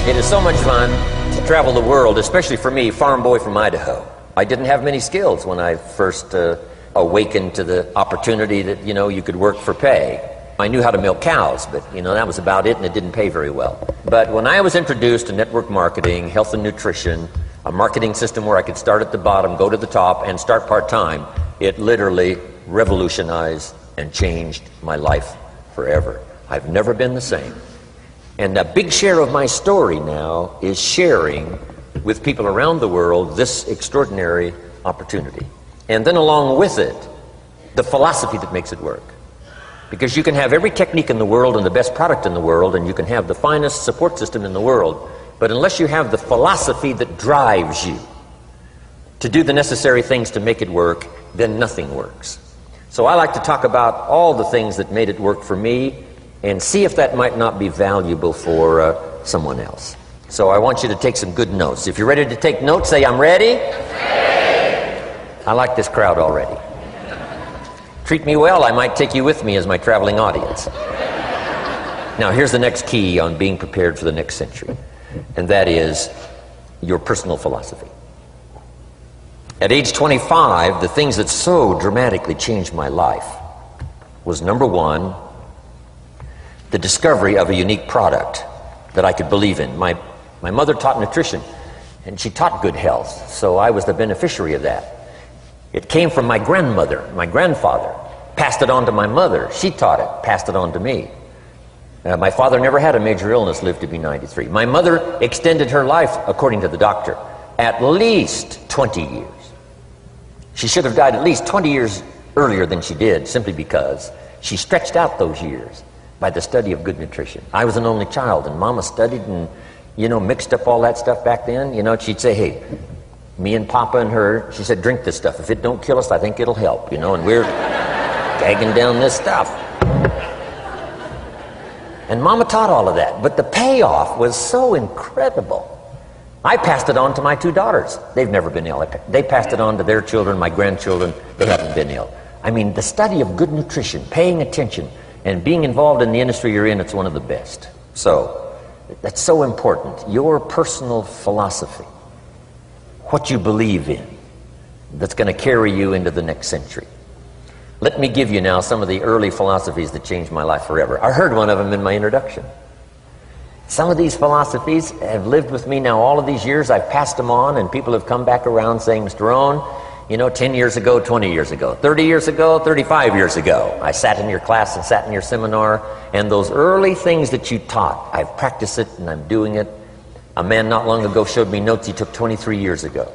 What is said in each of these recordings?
It is so much fun to travel the world, especially for me, farm boy from Idaho. I didn't have many skills when I first awakened to the opportunity that, you could work for pay. I knew how to milk cows, but, that was about it, and it didn't pay very well. But when I was introduced to network marketing, health and nutrition, a marketing system where I could start at the bottom, go to the top, and start part-time, it literally revolutionized and changed my life forever. I've never been the same. And a big share of my story now is sharing with people around the world this extraordinary opportunity. And then along with it, the philosophy that makes it work. Because you can have every technique in the world and the best product in the world, and you can have the finest support system in the world, but unless you have the philosophy that drives you to do the necessary things to make it work, then nothing works. So I like to talk about all the things that made it work for me and see if that might not be valuable for someone else. So I want you to take some good notes. If you're ready to take notes, say, I'm ready. Ready. I like this crowd already. Treat me well, I might take you with me as my traveling audience. Now, here's the next key on being prepared for the next century, and that is your personal philosophy. At age 25, the things that so dramatically changed my life was, number one, the discovery of a unique product that I could believe in. My mother taught nutrition, and she taught good health, so I was the beneficiary of that. It came from my grandmother, my grandfather, passed it on to my mother. She taught it, passed it on to me. My father never had a major illness, lived to be 93. My mother extended her life, according to the doctor, at least 20 years. She should have died at least 20 years earlier than she did, simply because she stretched out those years by the study of good nutrition. I was an only child, and Mama studied and, mixed up all that stuff back then. She'd say, hey, me and Papa and her, she said, drink this stuff. If it don't kill us, I think it'll help, and we're gagging down this stuff. And Mama taught all of that, but the payoff was so incredible. I passed it on to my two daughters. They've never been ill. They passed it on to their children, my grandchildren. They haven't been ill. I mean, the study of good nutrition, paying attention, and being involved in the industry you're in, it's one of the best. So, that's so important. Your personal philosophy, what you believe in, that's going to carry you into the next century. Let me give you now some of the early philosophies that changed my life forever. I heard one of them in my introduction. Some of these philosophies have lived with me now all of these years. I've passed them on, and people have come back around saying, Mr. Rohn, 10 years ago, 20 years ago, 30 years ago, 35 years ago, I sat in your class and sat in your seminar, and those early things that you taught, I've practiced it and I'm doing it. A man not long ago showed me notes he took 23 years ago.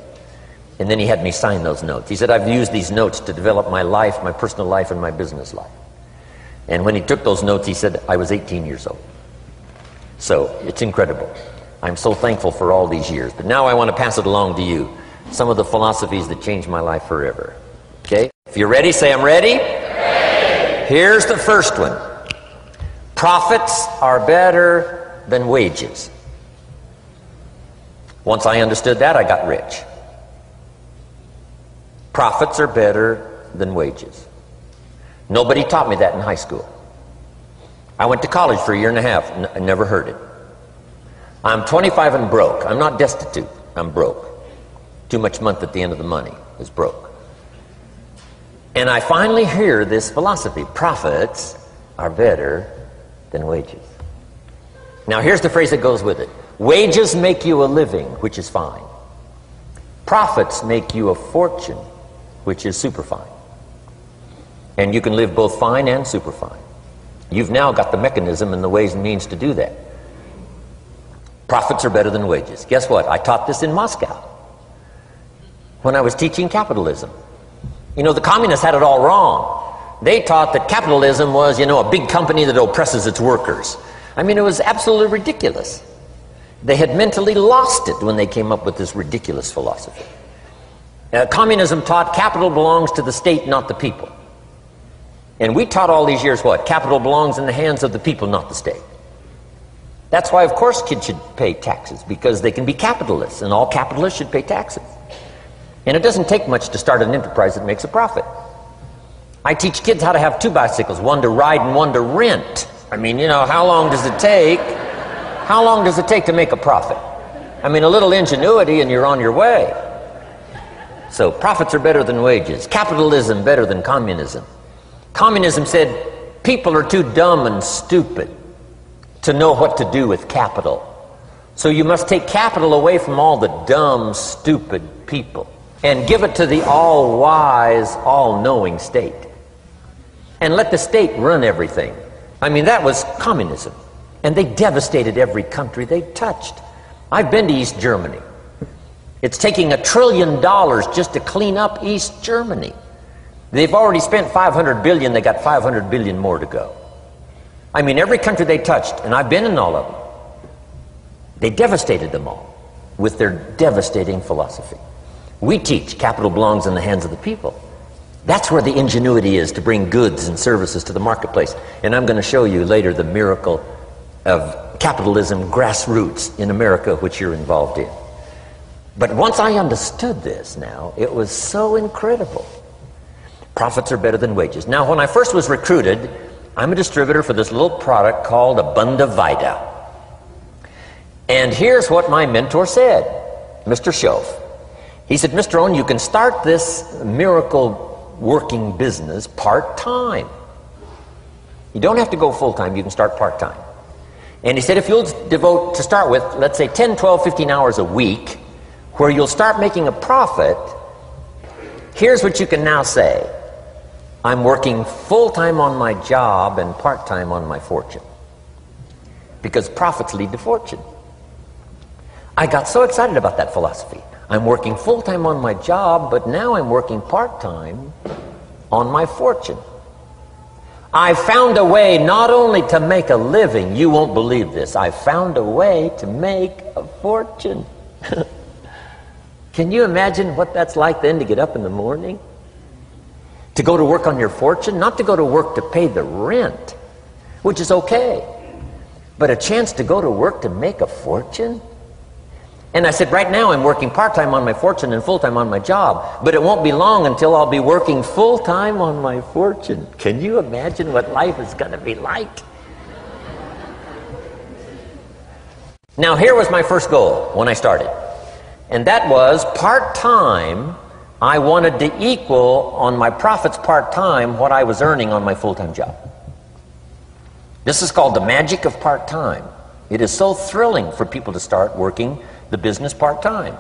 And then he had me sign those notes. He said, I've used these notes to develop my life, my personal life, and my business life. And when he took those notes, he said, I was 18 years old. So, it's incredible. I'm so thankful for all these years. But now I want to pass it along to you. Some of the philosophies that changed my life forever. Okay? If you're ready, say I'm ready. Ready. Here's the first one. Profits are better than wages. Once I understood that, I got rich. Profits are better than wages. Nobody taught me that in high school. I went to college for a year and a half and I never heard it. I'm 25 and broke. I'm not destitute. I'm broke. Too much month at the end of the money is broke. And I finally hear this philosophy. Profits are better than wages. Now here's the phrase that goes with it. Wages make you a living, which is fine. Profits make you a fortune, which is super fine. And you can live both fine and super fine. You've now got the mechanism and the ways and means to do that. Profits are better than wages. Guess what? I taught this in Moscow when I was teaching capitalism. The communists had it all wrong. They taught that capitalism was, a big company that oppresses its workers. I mean, it was absolutely ridiculous. They had mentally lost it when they came up with this ridiculous philosophy. Communism taught capital belongs to the state, not the people. And we taught all these years what? Capital belongs in the hands of the people, not the state. That's why, of course, kids should pay taxes, because they can be capitalists, and all capitalists should pay taxes. And it doesn't take much to start an enterprise that makes a profit. I teach kids how to have two bicycles, one to ride and one to rent. I mean, how long does it take How long does it take to make a profit? I mean, a little ingenuity and you're on your way. So profits are better than wages. Capitalism better than communism. Communism said people are too dumb and stupid to know what to do with capital. So you must take capital away from all the dumb, stupid people and give it to the all-wise, all-knowing state. And let the state run everything. I mean, that was communism. And they devastated every country they touched. I've been to East Germany. It's taking $1 trillion just to clean up East Germany. They've already spent $500 billion. They got $500 billion more to go. I mean, every country they touched, and I've been in all of them, they devastated them all with their devastating philosophy. We teach capital belongs in the hands of the people. That's where the ingenuity is to bring goods and services to the marketplace. And I'm going to show you later the miracle of capitalism grassroots in America, which you're involved in. But once I understood this now, it was so incredible. Profits are better than wages. Now, when I first was recruited, I'm a distributor for this little product called Abunda Vita. And here's what my mentor said, Mr. Schoaf. He said, Mr. Rohn, you can start this miracle working business part-time. You don't have to go full-time, you can start part-time. And he said, if you'll devote, to start with, let's say 10, 12, 15 hours a week, where you'll start making a profit, here's what you can now say. I'm working full-time on my job and part-time on my fortune. Because profits lead to fortune. I got so excited about that philosophy. I'm working full-time on my job, but now I'm working part-time on my fortune. I found a way not only to make a living, you won't believe this, I found a way to make a fortune. Can you imagine what that's like then to get up in the morning? To go to work on your fortune? Not to go to work to pay the rent, which is okay, but a chance to go to work to make a fortune? And I said, right now I'm working part-time on my fortune and full-time on my job, but it won't be long until I'll be working full-time on my fortune. Can you imagine what life is going to be like? Now, here was my first goal when I started, and that was part-time. I wanted to equal on my profits part-time what I was earning on my full-time job. This is called the magic of part-time. It is so thrilling for people to start working the business part-time,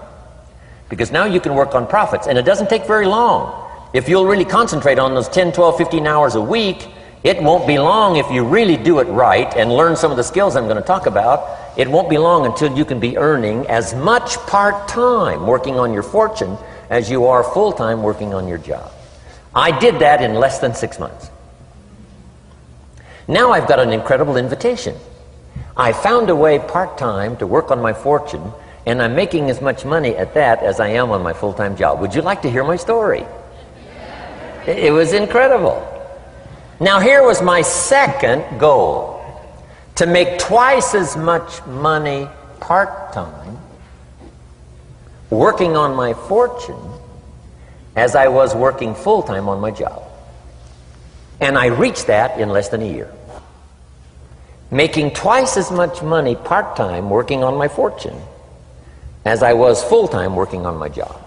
because now you can work on profits, and it doesn't take very long. If you'll really concentrate on those 10, 12, 15 hours a week, it won't be long if you really do it right and learn some of the skills I'm going to talk about. It won't be long until you can be earning as much part-time working on your fortune as you are full-time working on your job. I did that in less than 6 months. Now I've got an incredible invitation. I found a way part-time to work on my fortune, and I'm making as much money at that as I am on my full-time job. Would you like to hear my story? It was incredible. Now here was my second goal, to make twice as much money part-time working on my fortune as I was working full-time on my job. And I reached that in less than a year. Making twice as much money part-time working on my fortune as I was full-time working on my job.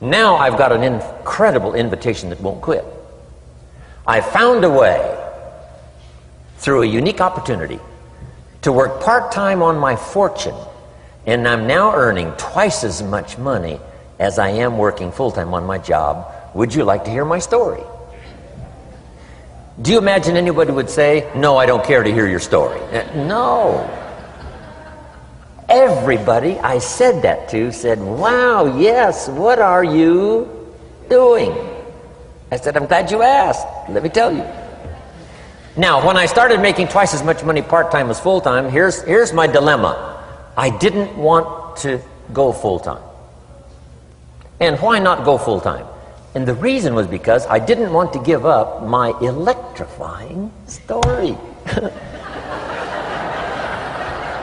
Now I've got an incredible invitation that won't quit. I found a way, through a unique opportunity, to work part-time on my fortune, and I'm now earning twice as much money as I am working full-time on my job. Would you like to hear my story? Do you imagine anybody would say, no, I don't care to hear your story? No. Everybody I said that to said, wow, yes, what are you doing? I said, I'm glad you asked. Let me tell you. Now, when I started making twice as much money part-time as full-time, here's my dilemma. I didn't want to go full-time. And why not go full-time? And the reason was because I didn't want to give up my electrifying story.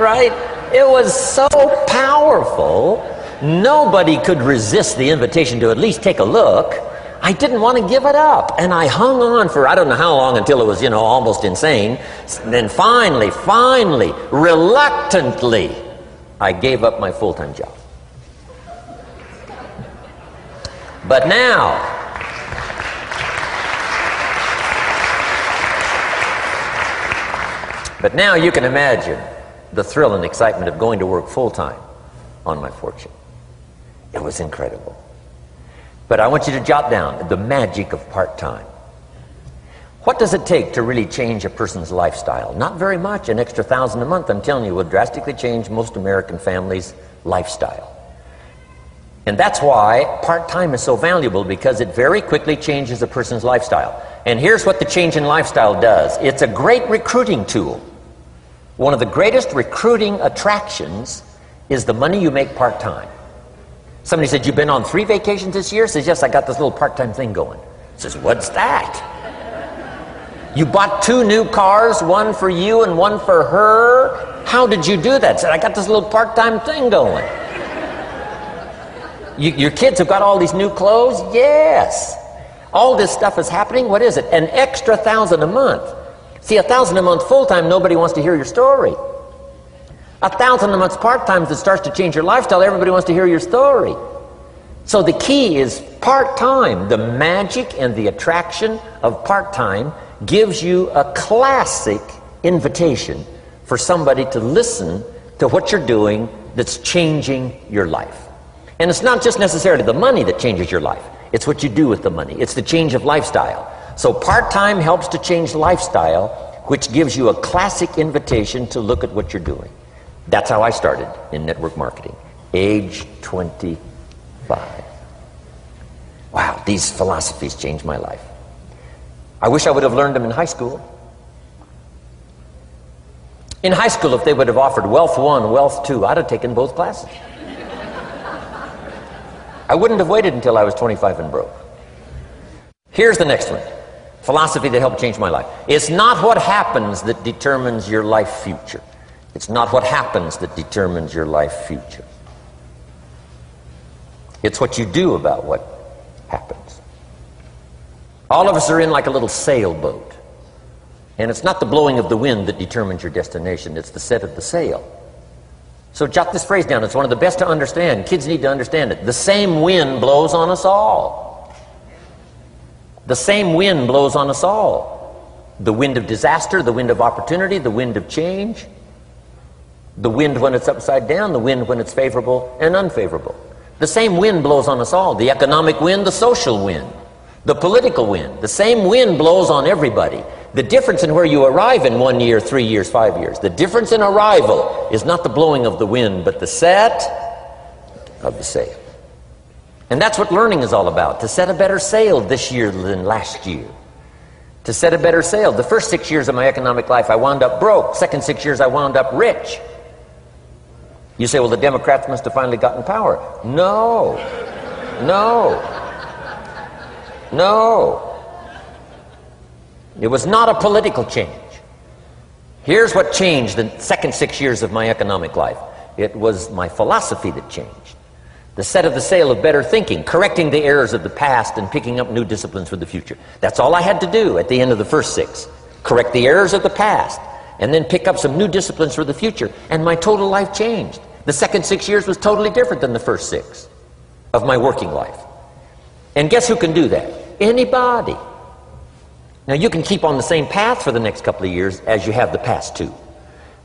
Right? It was so powerful, nobody could resist the invitation to at least take a look. I didn't want to give it up. And I hung on for I don't know how long until it was, almost insane. And then finally, reluctantly, I gave up my full-time job. But now you can imagine the thrill and excitement of going to work full-time on my fortune. It was incredible. But I want you to jot down the magic of part-time. What does it take to really change a person's lifestyle? Not very much. An extra $1,000 a month, I'm telling you, will drastically change most American families' lifestyle. And that's why part-time is so valuable, because it very quickly changes a person's lifestyle. And here's what the change in lifestyle does. It's a great recruiting tool. One of the greatest recruiting attractions is the money you make part-time. Somebody said, "You've been on 3 vacations this year?" Says, "Yes, I got this little part-time thing going." Says, "What's that?" "You bought 2 new cars, one for you and one for her. How did you do that?" Said, "I got this little part-time thing going." Your kids have got all these new clothes? Yes. All this stuff is happening. What is it? An extra $1,000 a month. See, $1,000 a month full-time, nobody wants to hear your story. $1,000 a month part-time that starts to change your lifestyle, everybody wants to hear your story. So the key is part-time. The magic and the attraction of part-time gives you a classic invitation for somebody to listen to what you're doing that's changing your life. And it's not just necessarily the money that changes your life. It's what you do with the money. It's the change of lifestyle. So part-time helps to change lifestyle, which gives you a classic invitation to look at what you're doing. That's how I started in network marketing, age 25. Wow, these philosophies changed my life. I wish I would have learned them in high school. In high school, if they would have offered Wealth 1, Wealth 2, I'd have taken both classes. I wouldn't have waited until I was 25 and broke. Here's the next one. Philosophy that helped change my life. It's not what happens that determines your life future. It's not what happens that determines your life future. It's what you do about what happens. All of us are in like a little sailboat. And it's not the blowing of the wind that determines your destination. It's the set of the sail. So jot this phrase down. It's one of the best to understand. Kids need to understand it. The same wind blows on us all. The same wind blows on us all. The wind of disaster, the wind of opportunity, the wind of change. The wind when it's upside down, the wind when it's favorable and unfavorable. The same wind blows on us all. The economic wind, the social wind, the political wind. The same wind blows on everybody. The difference in where you arrive in 1 year, 3 years, 5 years, the difference in arrival is not the blowing of the wind, but the set of the sail. And that's what learning is all about, to set a better sail this year than last year. To set a better sail. The first 6 years of my economic life, I wound up broke. Second 6 years, I wound up rich. You say, well, the Democrats must have finally gotten power. No. No. No. It was not a political change. Here's what changed the second 6 years of my economic life. It was my philosophy that changed. The set of the sail of better thinking, correcting the errors of the past and picking up new disciplines for the future. That's all I had to do at the end of the first 6. Correct the errors of the past and then pick up some new disciplines for the future. And my total life changed. The second 6 years was totally different than the first 6 of my working life. And guess who can do that? Anybody. Now you can keep on the same path for the next couple of years as you have the past 2.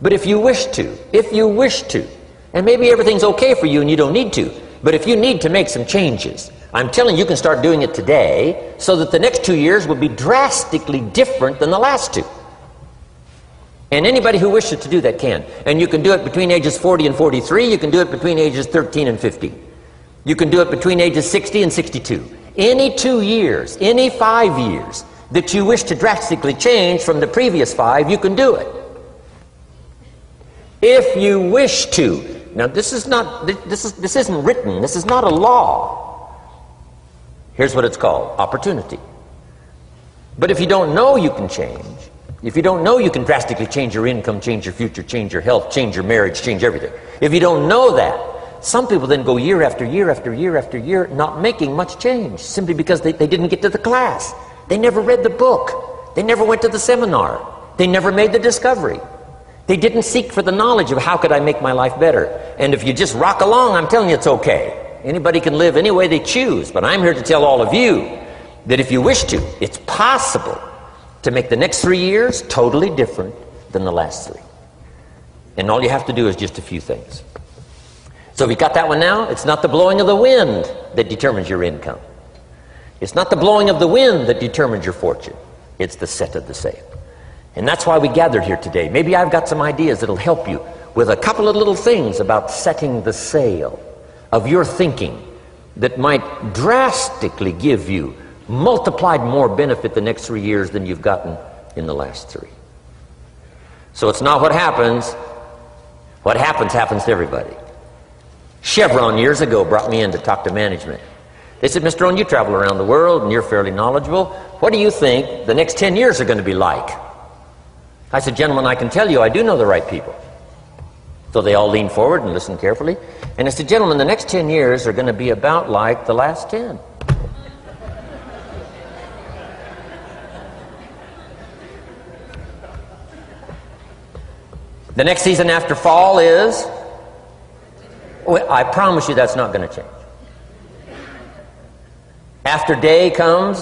But if you wish to, and maybe everything's okay for you and you don't need to, but if you need to make some changes, I'm telling you, you can start doing it today so that the next 2 years will be drastically different than the last 2. And anybody who wishes to do that can. And you can do it between ages 40 and 43. You can do it between ages 13 and 15. You can do it between ages 60 and 62. Any 2 years, any 5 years that you wish to drastically change from the previous 5, you can do it. If you wish to. Now this isn't written. This is not a law. Here's what it's called: opportunity. But if you don't know you can change, if you don't know you can drastically change your income, change your future, change your health, change your marriage, change everything, if you don't know that, Some people then go year after year after year after year not making much change simply because they didn't get to the class. They never read the book. They never went to the seminar. They never made the discovery. They didn't seek for the knowledge of how could I make my life better. And if you just rock along, I'm telling you it's okay. Anybody can live any way they choose, but I'm here to tell all of you that if you wish to, it's possible to make the next 3 years totally different than the last 3. And all you have to do is just a few things. So if you got that one now, it's not the blowing of the wind that determines your income. It's not the blowing of the wind that determines your fortune. It's the set of the sail. And that's why we gathered here today. Maybe I've got some ideas that'll help you with a couple of little things about setting the sail of your thinking that might drastically give you multiplied more benefit the next 3 years than you've gotten in the last 3. So it's not what happens. What happens happens to everybody. Chevron years ago brought me in to talk to management. They said, Mr. Rohn, you travel around the world and you're fairly knowledgeable. What do you think the next 10 years are going to be like? I said, gentlemen, I can tell you I do know the right people. So they all leaned forward and listened carefully. And I said, gentlemen, the next 10 years are going to be about like the last 10. The next season after fall is... Well, I promise you that's not going to change. After day comes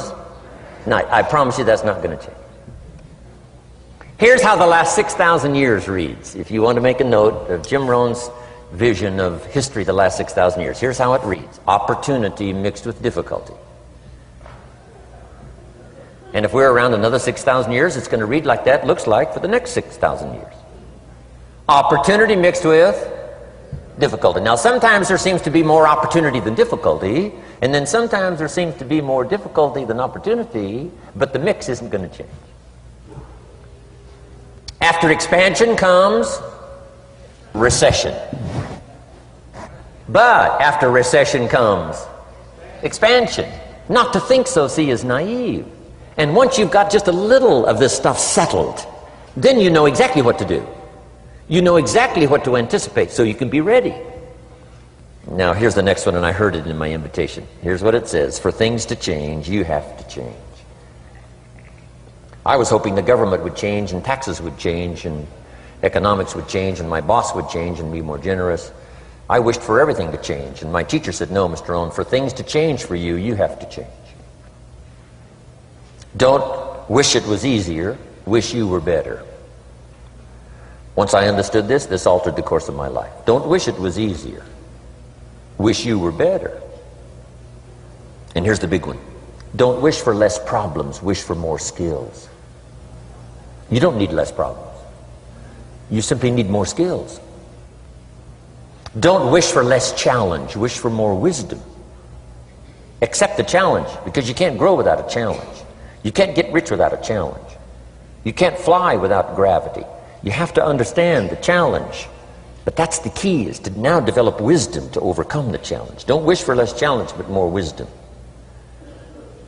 night. I promise you that's not going to change. Here's how the last 6,000 years reads. If you want to make a note of Jim Rohn's vision of history the last 6,000 years, here's how it reads. Opportunity mixed with difficulty. And if we're around another 6,000 years, it's going to read like that looks like for the next 6,000 years. Opportunity mixed with difficulty. Now, sometimes there seems to be more opportunity than difficulty, and then sometimes there seems to be more difficulty than opportunity, but the mix isn't going to change. After expansion comes recession. But after recession comes expansion. Not to think so, see, is naive. And once you've got just a little of this stuff settled, then you know exactly what to do. You know exactly what to anticipate, so you can be ready. Now, here's the next one, and I heard it in my invitation. Here's what it says. For things to change, you have to change. I was hoping the government would change, and taxes would change, and economics would change, and my boss would change and be more generous. I wished for everything to change, and my teacher said, no, Mr. Rohn, for things to change for you, you have to change. Don't wish it was easier, wish you were better. Once I understood this, this altered the course of my life. Don't wish it was easier. Wish you were better. And here's the big one. Don't wish for less problems. Wish for more skills. You don't need less problems. You simply need more skills. Don't wish for less challenge. Wish for more wisdom. Accept the challenge, because you can't grow without a challenge. You can't get rich without a challenge. You can't fly without gravity. You have to understand the challenge. But that's the key, is to now develop wisdom to overcome the challenge. Don't wish for less challenge, but more wisdom.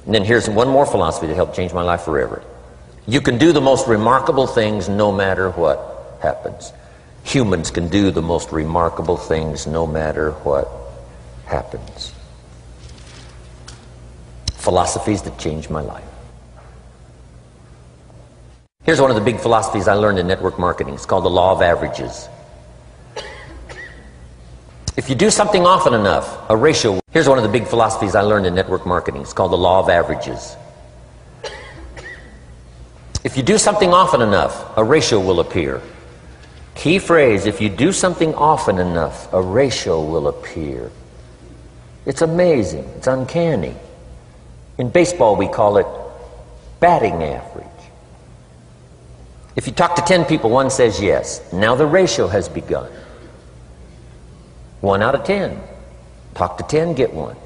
And then here's one more philosophy that helped change my life forever. You can do the most remarkable things no matter what happens. Humans can do the most remarkable things no matter what happens. Philosophies that changed my life. Here's one of the big philosophies I learned in network marketing. It's called the law of averages. If you do something often enough, a ratio... Here's one of the big philosophies I learned in network marketing. It's called the law of averages. If you do something often enough, a ratio will appear. Key phrase, if you do something often enough, a ratio will appear. It's amazing. It's uncanny. In baseball, we call it batting average. If you talk to 10 people, one says yes. Now the ratio has begun. 1 out of 10. Talk to 10, get 1.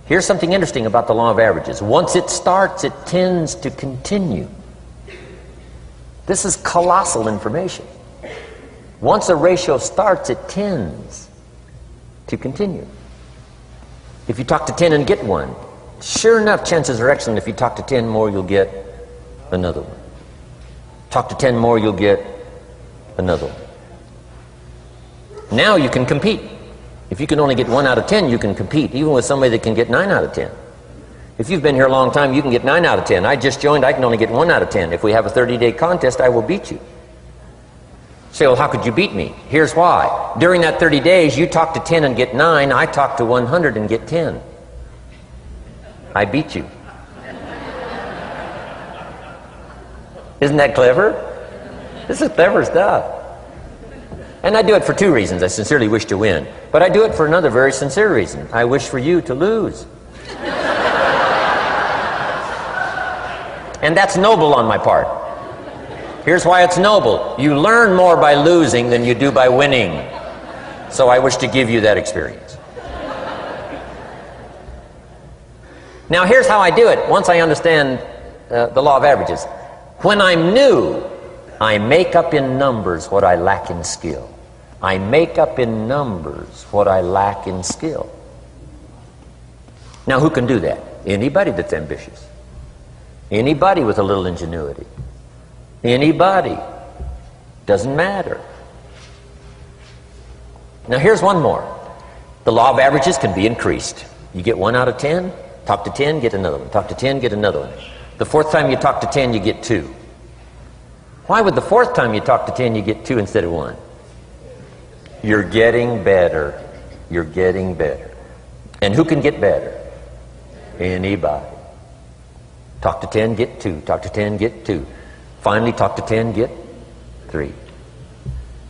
Here's something interesting about the law of averages. Once it starts, it tends to continue. This is colossal information. Once a ratio starts, it tends to continue. If you talk to 10 and get 1, sure enough, chances are excellent. If you talk to 10 more, you'll get another one. Talk to 10 more, you'll get another one. Now you can compete. If you can only get 1 out of 10, you can compete, even with somebody that can get 9 out of 10. If you've been here a long time, you can get 9 out of 10. I just joined, I can only get 1 out of 10. If we have a 30-day contest, I will beat you. Say, well, how could you beat me? Here's why. During that 30 days, you talk to 10 and get 9. I talk to 100 and get 10. I beat you. Isn't that clever? This is clever stuff. And I do it for 2 reasons. I sincerely wish to win. But I do it for another very sincere reason. I wish for you to lose. And that's noble on my part. Here's why it's noble. You learn more by losing than you do by winning. So I wish to give you that experience. Now here's how I do it once I understand the law of averages. When I'm new, I make up in numbers what I lack in skill. I make up in numbers what I lack in skill. Now who can do that? Anybody that's ambitious. Anybody with a little ingenuity. Anybody. Doesn't matter. Now here's one more. The law of averages can be increased. You get 1 out of 10, talk to 10, get another one. Talk to 10, get another one. The 4th time you talk to 10, you get 2. Why would the 4th time you talk to 10, you get 2 instead of 1? You're getting better. You're getting better. And who can get better? Anybody. Talk to 10, get 2. Talk to 10, get 2. Finally, talk to 10, get 3.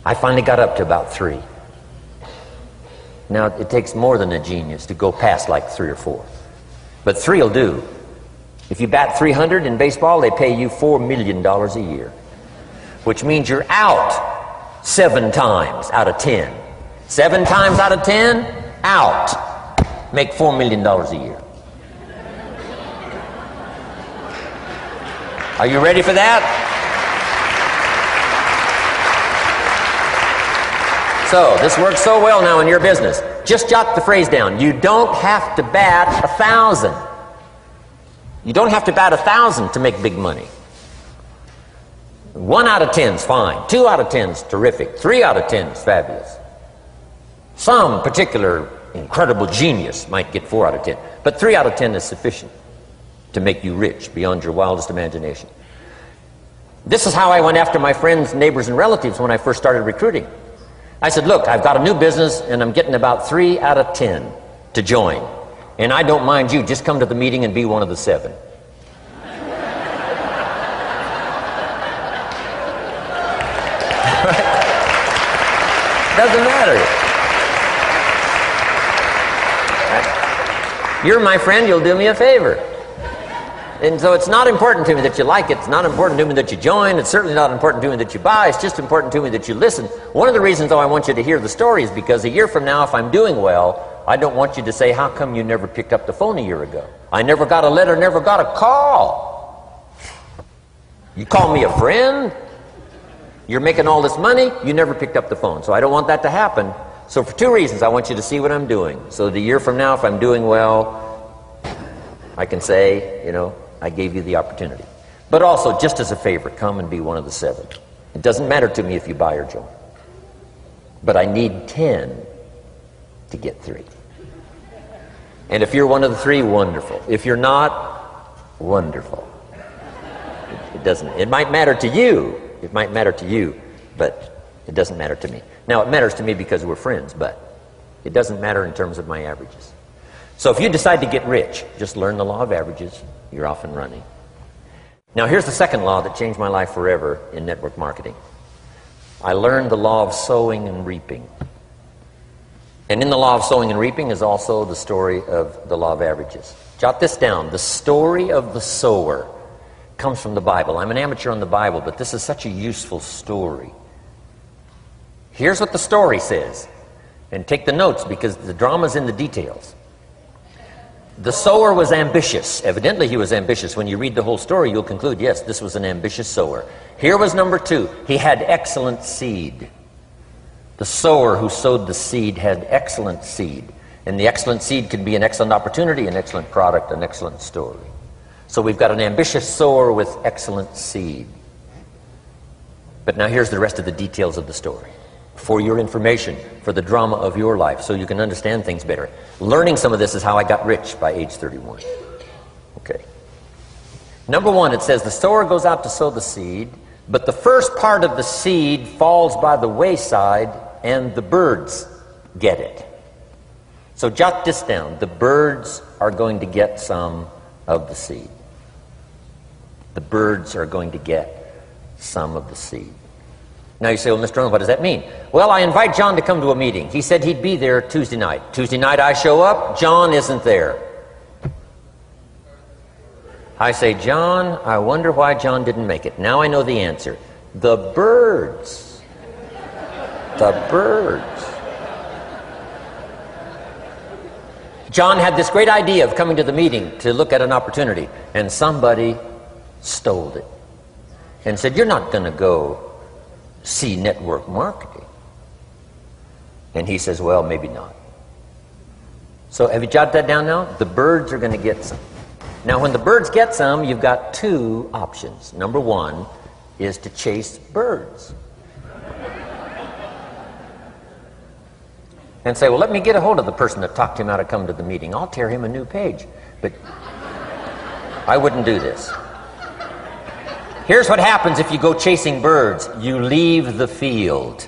I finally got up to about 3. Now, it takes more than a genius to go past like 3 or 4. But 3 will do. If you bat 300 in baseball, they pay you $4 million a year. Which means you're out 7 times out of 10. 7 times out of 10, out. Make $4 million a year. Are you ready for that? So, this works so well now in your business. Just jot the phrase down. You don't have to bat 1,000. You don't have to bat 1,000 to make big money. 1 out of 10 is fine. 2 out of 10 is terrific. 3 out of 10 is fabulous. Some particular incredible genius might get 4 out of 10. But 3 out of 10 is sufficient to make you rich beyond your wildest imagination. This is how I went after my friends, neighbors, and relatives when I first started recruiting. I said, look, I've got a new business and I'm getting about 3 out of 10 to join. And I don't mind you, just come to the meeting and be one of the 7. Doesn't matter. You're my friend, you'll do me a favor. And so it's not important to me that you like it. It's not important to me that you join. It's certainly not important to me that you buy. It's just important to me that you listen. One of the reasons, though, I want you to hear the story is because a year from now, if I'm doing well, I don't want you to say, how come you never picked up the phone a year ago? I never got a letter, never got a call. You call me a friend? You're making all this money, you never picked up the phone. So I don't want that to happen. So for 2 reasons, I want you to see what I'm doing. So the year from now, if I'm doing well, I can say, you know, I gave you the opportunity. But also, just as a favor, come and be one of the 7. It doesn't matter to me if you buy or join. But I need 10 to get 3. And if you're one of the 3, wonderful. If you're not, wonderful. It doesn't. It might matter to you. It might matter to you, but it doesn't matter to me. Now, it matters to me because we're friends, but it doesn't matter in terms of my averages. So if you decide to get rich, just learn the law of averages. You're off and running. Now, here's the second law that changed my life forever in network marketing. I learned the law of sowing and reaping. And in the law of sowing and reaping is also the story of the law of averages. Jot this down. The story of the sower comes from the Bible. I'm an amateur on the Bible, but this is such a useful story. Here's what the story says. And take the notes because the drama's in the details. The sower was ambitious. Evidently he was ambitious. When you read the whole story, you'll conclude, yes, this was an ambitious sower. Here was number 2. He had excellent seed. The sower who sowed the seed had excellent seed. And the excellent seed can be an excellent opportunity, an excellent product, an excellent story. So we've got an ambitious sower with excellent seed. But now here's the rest of the details of the story. for your information, for the drama of your life, so you can understand things better. Learning some of this is how I got rich by age 31. Okay. Number one, it says the sower goes out to sow the seed, but the first part of the seed falls by the wayside and the birds get it. So jot this down. The birds are going to get some of the seed. The birds are going to get some of the seed. Now you say, well, Mr. Rohn, what does that mean? Well, I invite John to come to a meeting. He said he'd be there Tuesday night. Tuesday night I show up, John isn't there. I say, John, I wonder why John didn't make it. Now I know the answer. The birds. The birds. John had this great idea of coming to the meeting to look at an opportunity, and somebody stole it and said, you're not going to go see network marketing. And he says, well, maybe not. So have you jotted that down now? The birds are going to get some. Now when the birds get some, you've got two options. Number one is to chase birds. And say, well, let me get a hold of the person that talked him out of coming to the meeting. I'll tear him a new page. But I wouldn't do this. Here's what happens if you go chasing birds. You leave the field.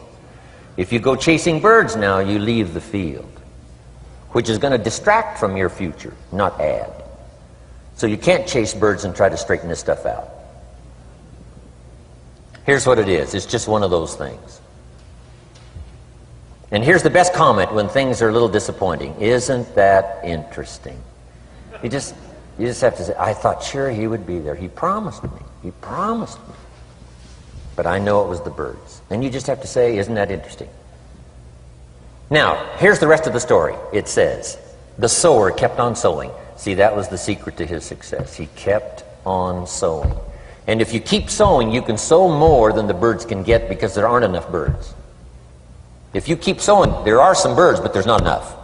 If you go chasing birds now, you leave the field, which is going to distract from your future, not add. So you can't chase birds and try to straighten this stuff out. Here's what it is. It's just one of those things. And here's the best comment when things are a little disappointing. Isn't that interesting? You just have to say, I thought sure he would be there. He promised me. He promised me. But I know it was the birds. And you just have to say, isn't that interesting? Now, here's the rest of the story. It says, the sower kept on sowing. See, that was the secret to his success. He kept on sowing. And if you keep sowing, you can sow more than the birds can get because there aren't enough birds. If you keep sowing, there are some birds, but there's not enough.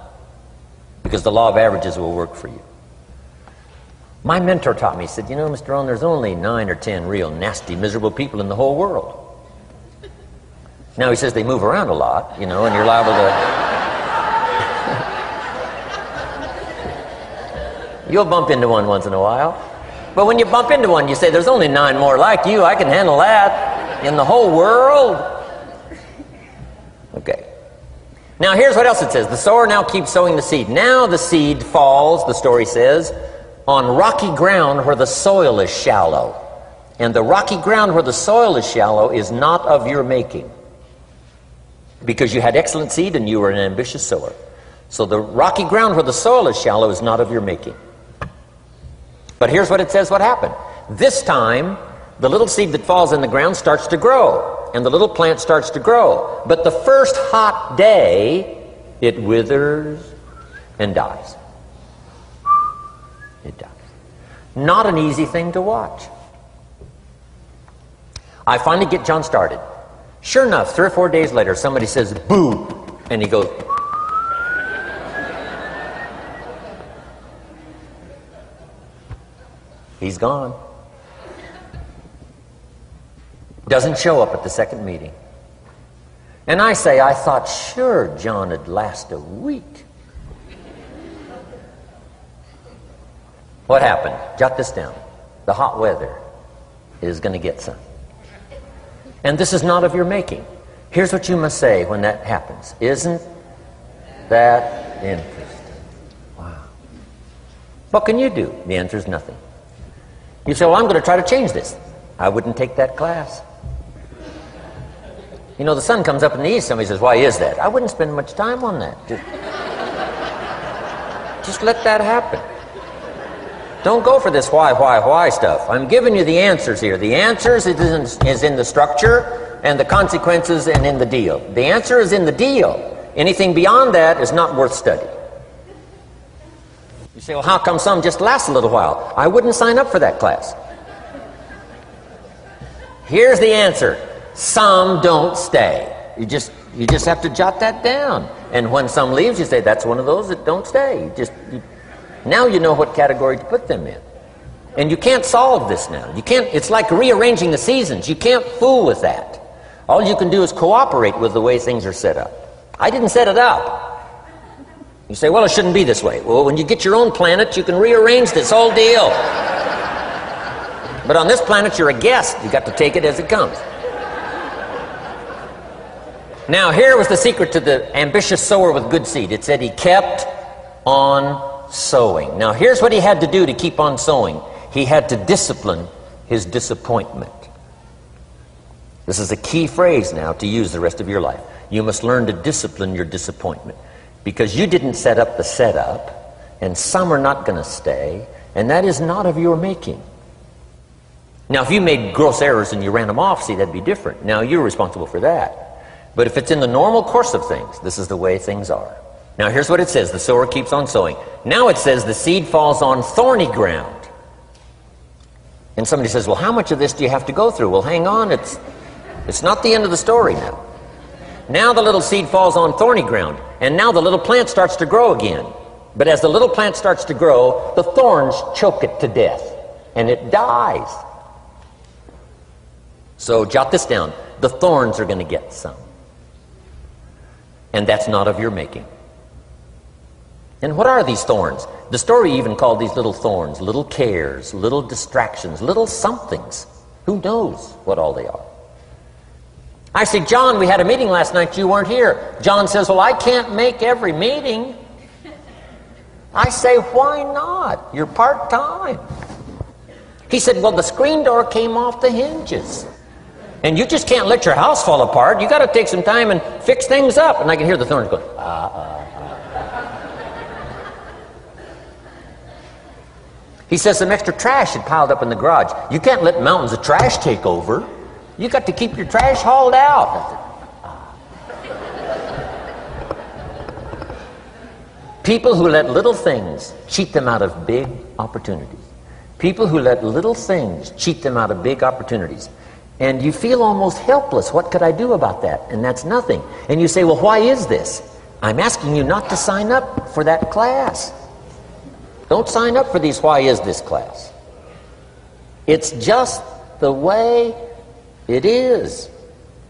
Because the law of averages will work for you. My mentor taught me, he said, you know, Mr. Rohn, there's only 9 or 10 real nasty, miserable people in the whole world. Now he says they move around a lot, you know, and you're liable to... You'll bump into one once in a while. But when you bump into one, you say, there's only 9 more like you. I can handle that in the whole world. Okay. Now here's what else it says. The sower now keeps sowing the seed. Now the seed falls, the story says, on rocky ground where the soil is shallow. And the rocky ground where the soil is shallow is not of your making. Because you had excellent seed and you were an ambitious sower. So the rocky ground where the soil is shallow is not of your making. But here's what it says what happened. This time, the little seed that falls in the ground starts to grow. And the little plant starts to grow. But the first hot day, it withers and dies. It dies. Not an easy thing to watch. I finally get John started. Sure enough, 3 or 4 days later, somebody says, boo! And he goes... He's gone. Doesn't show up at the second meeting. And I say, I thought sure John would last a week. What happened? Jot this down. The hot weather is going to get some. And this is not of your making. Here's what you must say when that happens. Isn't that interesting? Wow. What can you do? The answer is nothing. You say, well, I'm going to try to change this. I wouldn't take that class. You know, the sun comes up in the east. Somebody says, why is that? I wouldn't spend much time on that. Just let that happen. Don't go for this why stuff. I'm giving you the answers here. The answers is in the structure and the consequences and in the deal. The answer is in the deal. Anything beyond that is not worth study. You say, well, how come some just last a little while? I wouldn't sign up for that class. Here's the answer. Some don't stay. You just have to jot that down. And when some leaves, you say, that's one of those that don't stay. Now you know what category to put them in. And you can't solve this now. You can't. It's like rearranging the seasons. You can't fool with that. All you can do is cooperate with the way things are set up. I didn't set it up. You say, well, it shouldn't be this way. Well, when you get your own planet, you can rearrange this whole deal. But on this planet, you're a guest. You got to take it as it comes. Now, here was the secret to the ambitious sower with good seed. It said he kept on sowing. Now, here's what he had to do to keep on sowing. He had to discipline his disappointment. This is a key phrase now to use the rest of your life. You must learn to discipline your disappointment, because you didn't set up the setup, and some are not going to stay, and that is not of your making. Now, if you made gross errors and you ran them off, see, that'd be different. Now, you're responsible for that. But if it's in the normal course of things, this is the way things are. Now, here's what it says. The sower keeps on sowing. Now it says the seed falls on thorny ground. And somebody says, well, how much of this do you have to go through? Well, hang on. It's not the end of the story now. Now the little seed falls on thorny ground. And now the little plant starts to grow again. But as the little plant starts to grow, the thorns choke it to death. And it dies. So jot this down. The thorns are going to get some. And that's not of your making. And what are these thorns? The story even called these little thorns, little cares, little distractions, little somethings. Who knows what all they are? I say, John, we had a meeting last night, you weren't here. John says, well, I can't make every meeting. I say, why not? You're part-time. He said, well, the screen door came off the hinges. And you just can't let your house fall apart. You got to take some time and fix things up. And I can hear the thorns going, He says some extra trash had piled up in the garage. You can't let mountains of trash take over. You got to keep your trash hauled out. People who let little things cheat them out of big opportunities. People who let little things cheat them out of big opportunities. And you feel almost helpless. What could I do about that? And that's nothing. And you say, well, why is this? I'm asking you not to sign up for that class. Don't sign up for these why is this class. It's just the way it is.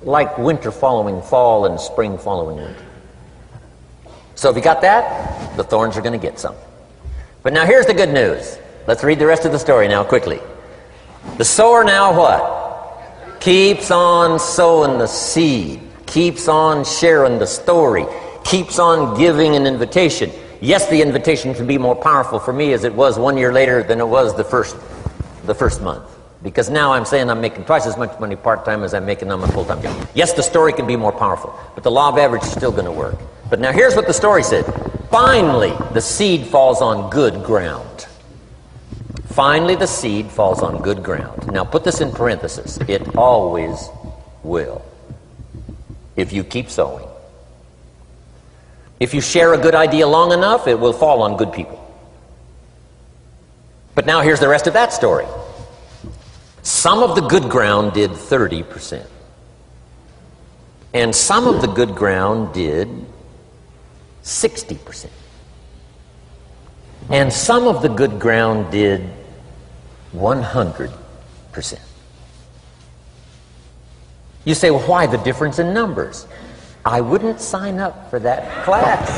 Like winter following fall and spring following winter. So if you got that, the thorns are going to get some. But now here's the good news. Let's read the rest of the story now quickly. The sower now what? Keeps on sowing the seed, keeps on sharing the story, keeps on giving an invitation. Yes, the invitation can be more powerful for me as it was 1 year later than it was the first month. Because now I'm saying I'm making twice as much money part-time as I'm making on my full-time job. Yes, the story can be more powerful, but the law of average is still going to work. But now here's what the story said. Finally, the seed falls on good ground. Finally, the seed falls on good ground. Now, put this in parentheses. It always will, if you keep sowing. If you share a good idea long enough, it will fall on good people. But now here's the rest of that story. Some of the good ground did 30%. And some of the good ground did 60%. And some of the good ground did 100%. You say, well, why the difference in numbers? I wouldn't sign up for that class.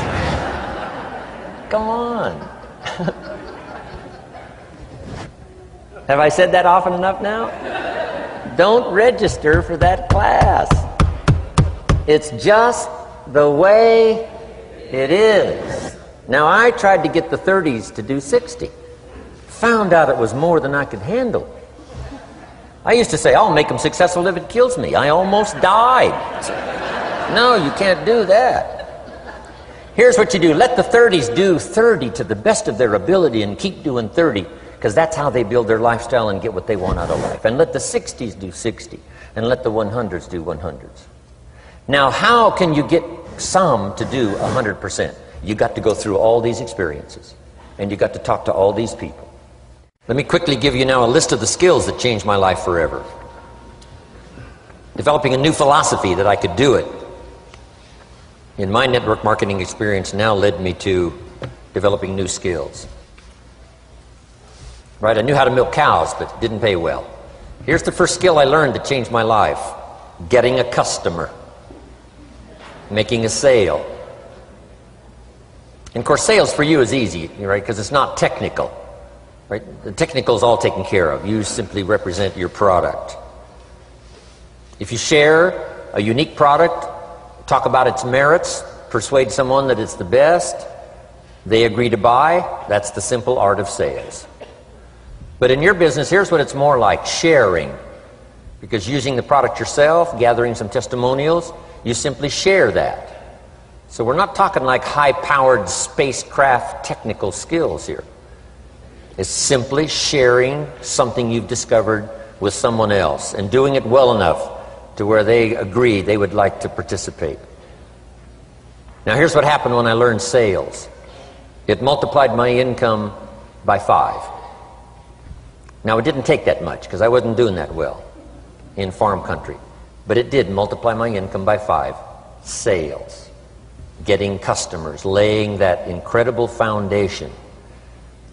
Go on. Have I said that often enough now? Don't register for that class. It's just the way it is. Now, I tried to get the 30s to do 60. Found out it was more than I could handle. I used to say, I'll make them successful if it kills me. I almost died. No, you can't do that. Here's what you do. Let the 30s do 30 to the best of their ability and keep doing 30, because that's how they build their lifestyle and get what they want out of life. And let the 60s do 60, and let the 100s do 100s. Now, how can you get some to do 100%? You got to go through all these experiences, and you got to talk to all these people. Let me quickly give you now a list of the skills that changed my life forever. Developing a new philosophy that I could do it in my network marketing experience now led me to developing new skills. Right, I knew how to milk cows, but didn't pay well. Here's the first skill I learned that changed my life. getting a customer, making a sale. And of course, sales for you is easy, right? Because it's not technical, right? The technical is all taken care of. You simply represent your product. If you share a unique product, talk about its merits, persuade someone that it's the best, they agree to buy, that's the simple art of sales. But in your business, here's what it's more like: sharing. Because using the product yourself, gathering some testimonials, you simply share that. So we're not talking like high-powered spacecraft technical skills here. It's simply sharing something you've discovered with someone else and doing it well enough to where they agree they would like to participate. Now here's what happened when I learned sales. It multiplied my income by 5. Now it didn't take that much because I wasn't doing that well in farm country. But it did multiply my income by 5. Sales. Getting customers. Laying that incredible foundation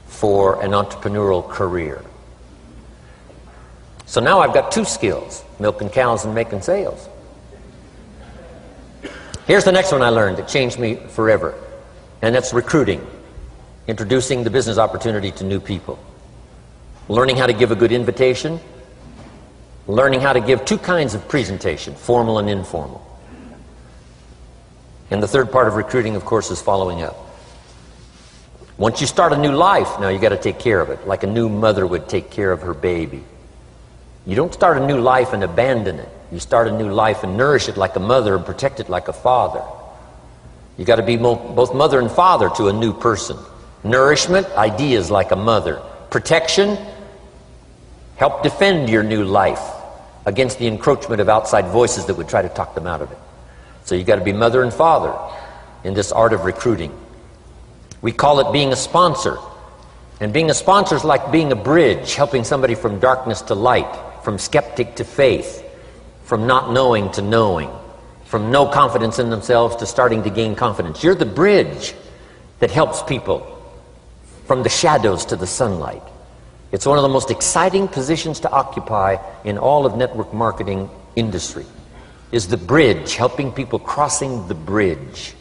for an entrepreneurial career. So now I've got 2 skills: milking cows and making sales. Here's the next one I learned that changed me forever, and that's recruiting. Introducing the business opportunity to new people. Learning how to give a good invitation. Learning how to give 2 kinds of presentation, formal and informal. And the third part of recruiting, of course, is following up. Once you start a new life, now you got to take care of it, like a new mother would take care of her baby. You don't start a new life and abandon it. You start a new life and nourish it like a mother and protect it like a father. You got to be both mother and father to a new person. Nourishment, ideas like a mother. Protection, help defend your new life against the encroachment of outside voices that would try to talk them out of it. So you got to be mother and father in this art of recruiting. We call it being a sponsor. And being a sponsor is like being a bridge, helping somebody from darkness to light, from skeptic to faith, from not knowing to knowing, from no confidence in themselves to starting to gain confidence. You're the bridge that helps people from the shadows to the sunlight. It's one of the most exciting positions to occupy in all of network marketing industry, is the bridge, helping people crossing the bridge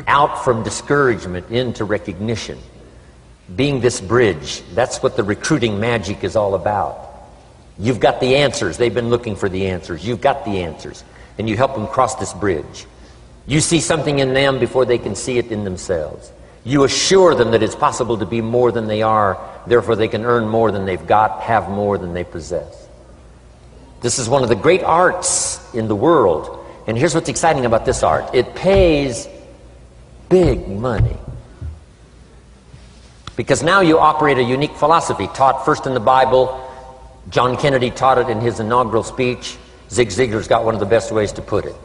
out from discouragement into recognition. Being this bridge, that's what the recruiting magic is all about. You've got the answers. They've been looking for the answers. You've got the answers. And you help them cross this bridge. You see something in them before they can see it in themselves. You assure them that it's possible to be more than they are, therefore they can earn more than they've got, have more than they possess. This is one of the great arts in the world. And here's what's exciting about this art. It pays big money. Because now you operate a unique philosophy taught first in the Bible. John Kennedy taught it in his inaugural speech. Zig Ziglar's got one of the best ways to put it.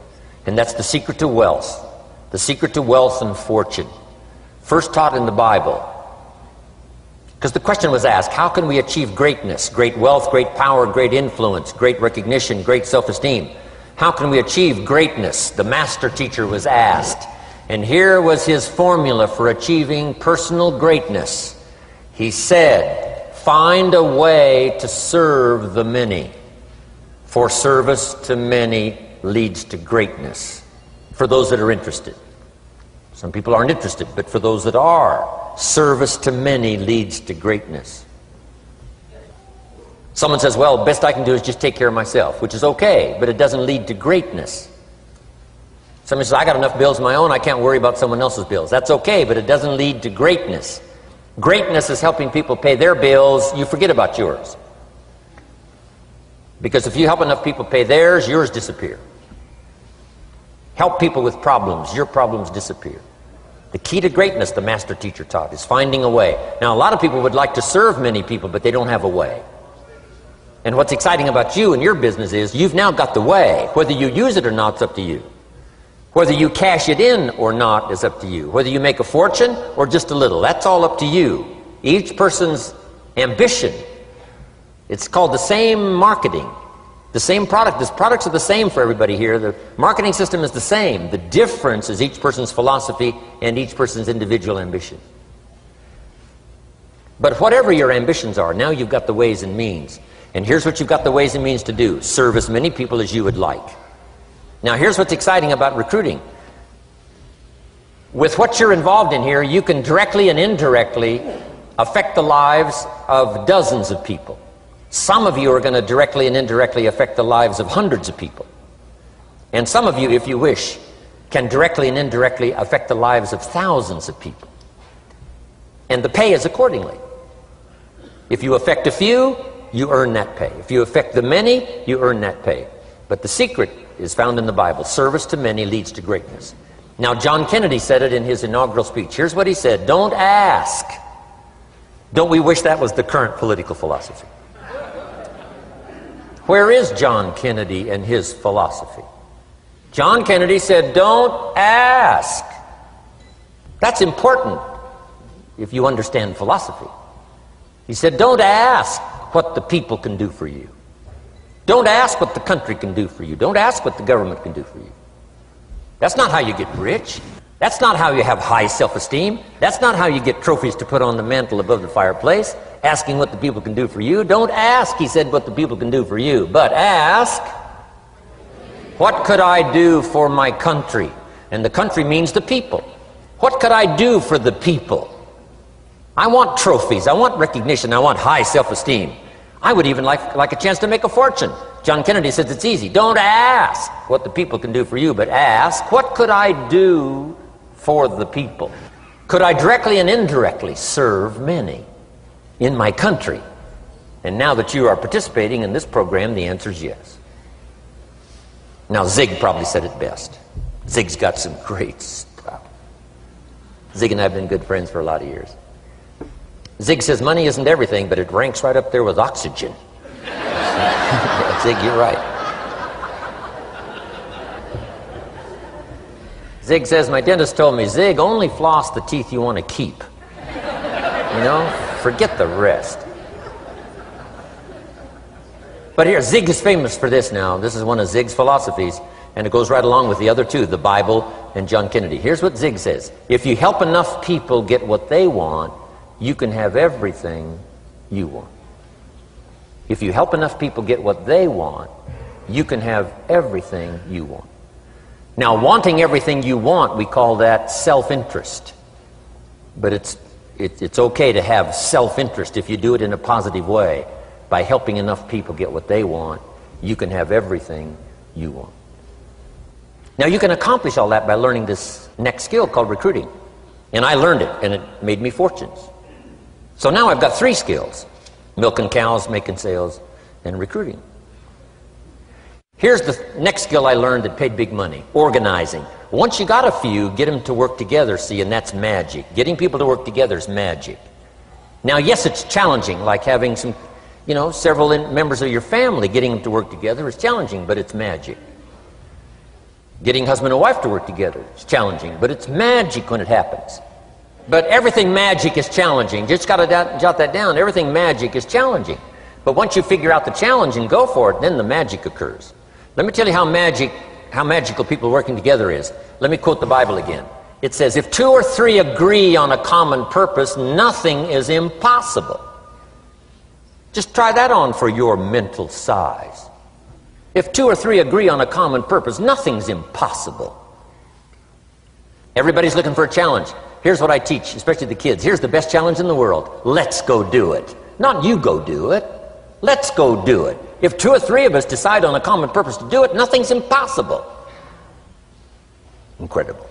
And that's the secret to wealth. The secret to wealth and fortune. First taught in the Bible. Because the question was asked, how can we achieve greatness, great wealth, great power, great influence, great recognition, great self-esteem? How can we achieve greatness? The master teacher was asked. And here was his formula for achieving personal greatness. He said, find a way to serve the many. For service to many leads to greatness. For those that are interested. Some people aren't interested, but for those that are, service to many leads to greatness. Someone says, well, best I can do is just take care of myself, which is okay, but it doesn't lead to greatness. Someone says, I got enough bills of my own, I can't worry about someone else's bills. That's okay, but it doesn't lead to greatness. Greatness is helping people pay their bills, you forget about yours. Because if you help enough people pay theirs, yours disappear. Help people with problems, your problems disappear. The key to greatness, the master teacher taught, is finding a way. Now, a lot of people would like to serve many people, but they don't have a way. And what's exciting about you and your business is you've now got the way. Whether you use it or not, it's up to you. Whether you cash it in or not is up to you. Whether you make a fortune or just a little, that's all up to you. Each person's ambition. It's called the same marketing. The same product. The products are the same for everybody here. The marketing system is the same. The difference is each person's philosophy and each person's individual ambition. But whatever your ambitions are, now you've got the ways and means. And here's what you've got the ways and means to do. Serve as many people as you would like. Now here's what's exciting about recruiting. With what you're involved in here, you can directly and indirectly affect the lives of dozens of people. Some of you are going to directly and indirectly affect the lives of hundreds of people. And some of you, if you wish, can directly and indirectly affect the lives of thousands of people. And the pay is accordingly. If you affect a few, you earn that pay. If you affect the many, you earn that pay. But the secret is found in the Bible. Service to many leads to greatness. Now, John Kennedy said it in his inaugural speech. Here's what he said: don't ask. Don't we wish that was the current political philosophy? Where is John Kennedy and his philosophy? John Kennedy said, don't ask. That's important if you understand philosophy. He said, don't ask what the people can do for you. Don't ask what the country can do for you. Don't ask what the government can do for you. That's not how you get rich. That's not how you have high self-esteem. That's not how you get trophies to put on the mantle above the fireplace, asking what the people can do for you. Don't ask, he said, what the people can do for you, but ask, what could I do for my country? And the country means the people. What could I do for the people? I want trophies. I want recognition. I want high self-esteem. I would even like a chance to make a fortune. John Kennedy says it's easy. Don't ask what the people can do for you, but ask, what could I do for the people? Could I directly and indirectly serve many in my country? And now that you are participating in this program, the answer is yes. Now, Zig probably said it best. Zig's got some great stuff. Zig and I have been good friends for a lot of years. Zig says money isn't everything, but it ranks right up there with oxygen. Zig, you're right. Zig says, my dentist told me, Zig, only floss the teeth you want to keep. You know, forget the rest. But here, Zig is famous for this now. This is one of Zig's philosophies, and it goes right along with the other two, the Bible and John Kennedy. Here's what Zig says: if you help enough people get what they want, you can have everything you want. If you help enough people get what they want, you can have everything you want. Now, wanting everything you want, we call that self-interest. But it's okay to have self-interest if you do it in a positive way. By helping enough people get what they want, you can have everything you want. Now, you can accomplish all that by learning this next skill called recruiting. And I learned it, and it made me fortunes. So now I've got 3 skills: milking cows, making sales, and recruiting. Here's the next skill I learned that paid big money: organizing. Once you got a few, get them to work together, see, and that's magic. Getting people to work together is magic. Now, yes, it's challenging, like having several members of your family. Getting them to work together is challenging, but it's magic. Getting husband and wife to work together is challenging, but it's magic when it happens. But everything magic is challenging. Just got to jot that down. Everything magic is challenging. But once you figure out the challenge and go for it, then the magic occurs. Let me tell you how magical people working together is. Let me quote the Bible again. It says, if 2 or 3 agree on a common purpose, nothing is impossible. Just try that on for your mental size. If 2 or 3 agree on a common purpose, nothing's impossible. Everybody's looking for a challenge. Here's what I teach, especially the kids. Here's the best challenge in the world. Let's go do it. Not you go do it. Let's go do it. If 2 or 3 of us decide on a common purpose to do it, nothing's impossible. Incredible.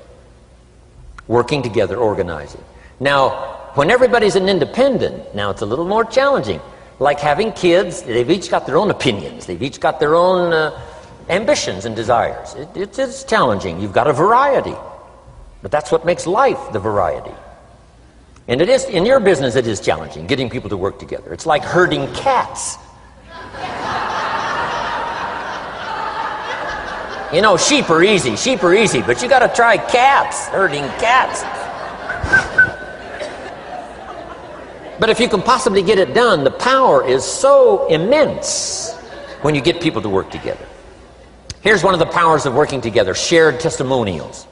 Working together, organizing. Now, when everybody's an independent, now it's a little more challenging. Like having kids, they've each got their own opinions. They've each got their own ambitions and desires. It's challenging. You've got a variety. But that's what makes life, the variety. And it is, in your business, it is challenging, getting people to work together. It's like herding cats. You know, sheep are easy, but you got to try cats, herding cats. But if you can possibly get it done, the power is so immense when you get people to work together. Here's one of the powers of working together: shared testimonials.